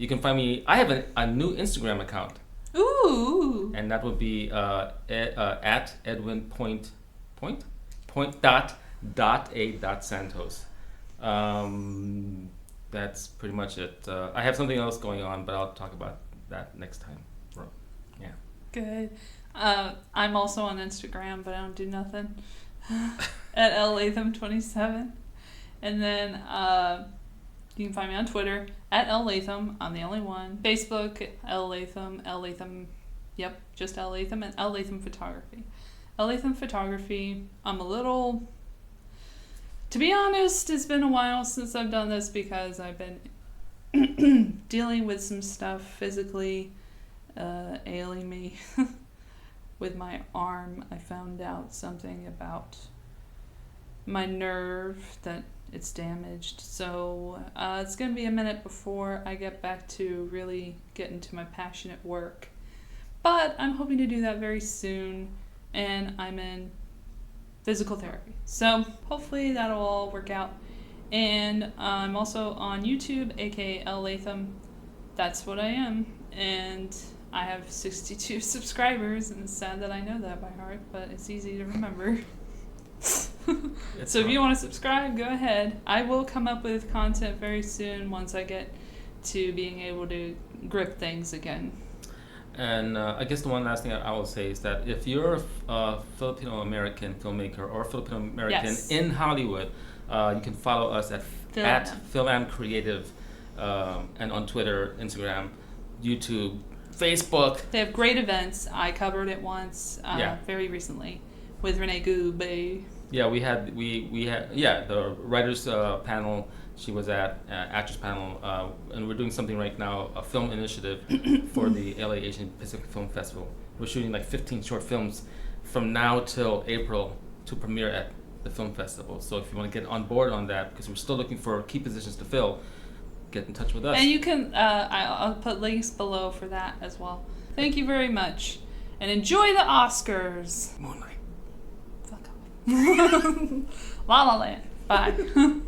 can find me. I have a new Instagram account. Ooh. And that would be at Edwin .a.santos. That's pretty much it. I have something else going on, but I'll talk about that next time. Yeah. Good. I'm also on Instagram, but I don't do nothing. At Elle Latham 27. And then you can find me on Twitter at Elle Latham. I'm the only one. Facebook, Elle Latham. Elle Latham. Yep, just Elle Latham, and Elle Latham Photography. Elle Latham Photography. I'm a little... To be honest, it's been a while since I've done this because I've been dealing with some stuff physically ailing me. With my arm, I found out something about my nerve, that it's damaged. So it's going to be a minute before I get back to really getting to my passionate work. But I'm hoping to do that very soon, and I'm in physical therapy. So hopefully that'll all work out. And I'm also on YouTube, aka Elle Latham. That's what I am. And I have 62 subscribers, and it's sad that I know that by heart, but it's easy to remember. So if you want to subscribe, go ahead. I will come up with content very soon once I get to being able to grip things again. And I guess the one last thing I will say is that if you're a Filipino-American filmmaker or Filipino-American in Hollywood, you can follow us at FILAM Creative, and on Twitter, Instagram, YouTube, Facebook. They have great events. I covered it once, very recently, with Renee Goubet. Yeah, we had the writers panel. She was at actors panel, and we're doing something right now, a film initiative for the LA Asian Pacific Film Festival. We're shooting like 15 short films from now till April to premiere at the film festival. So if you want to get on board on that, because we're still looking for key positions to fill, get in touch with us. And you can, I'll put links below for that as well. Thank you very much. And enjoy the Oscars. Moonlight. Fuck off. La La Land. Bye.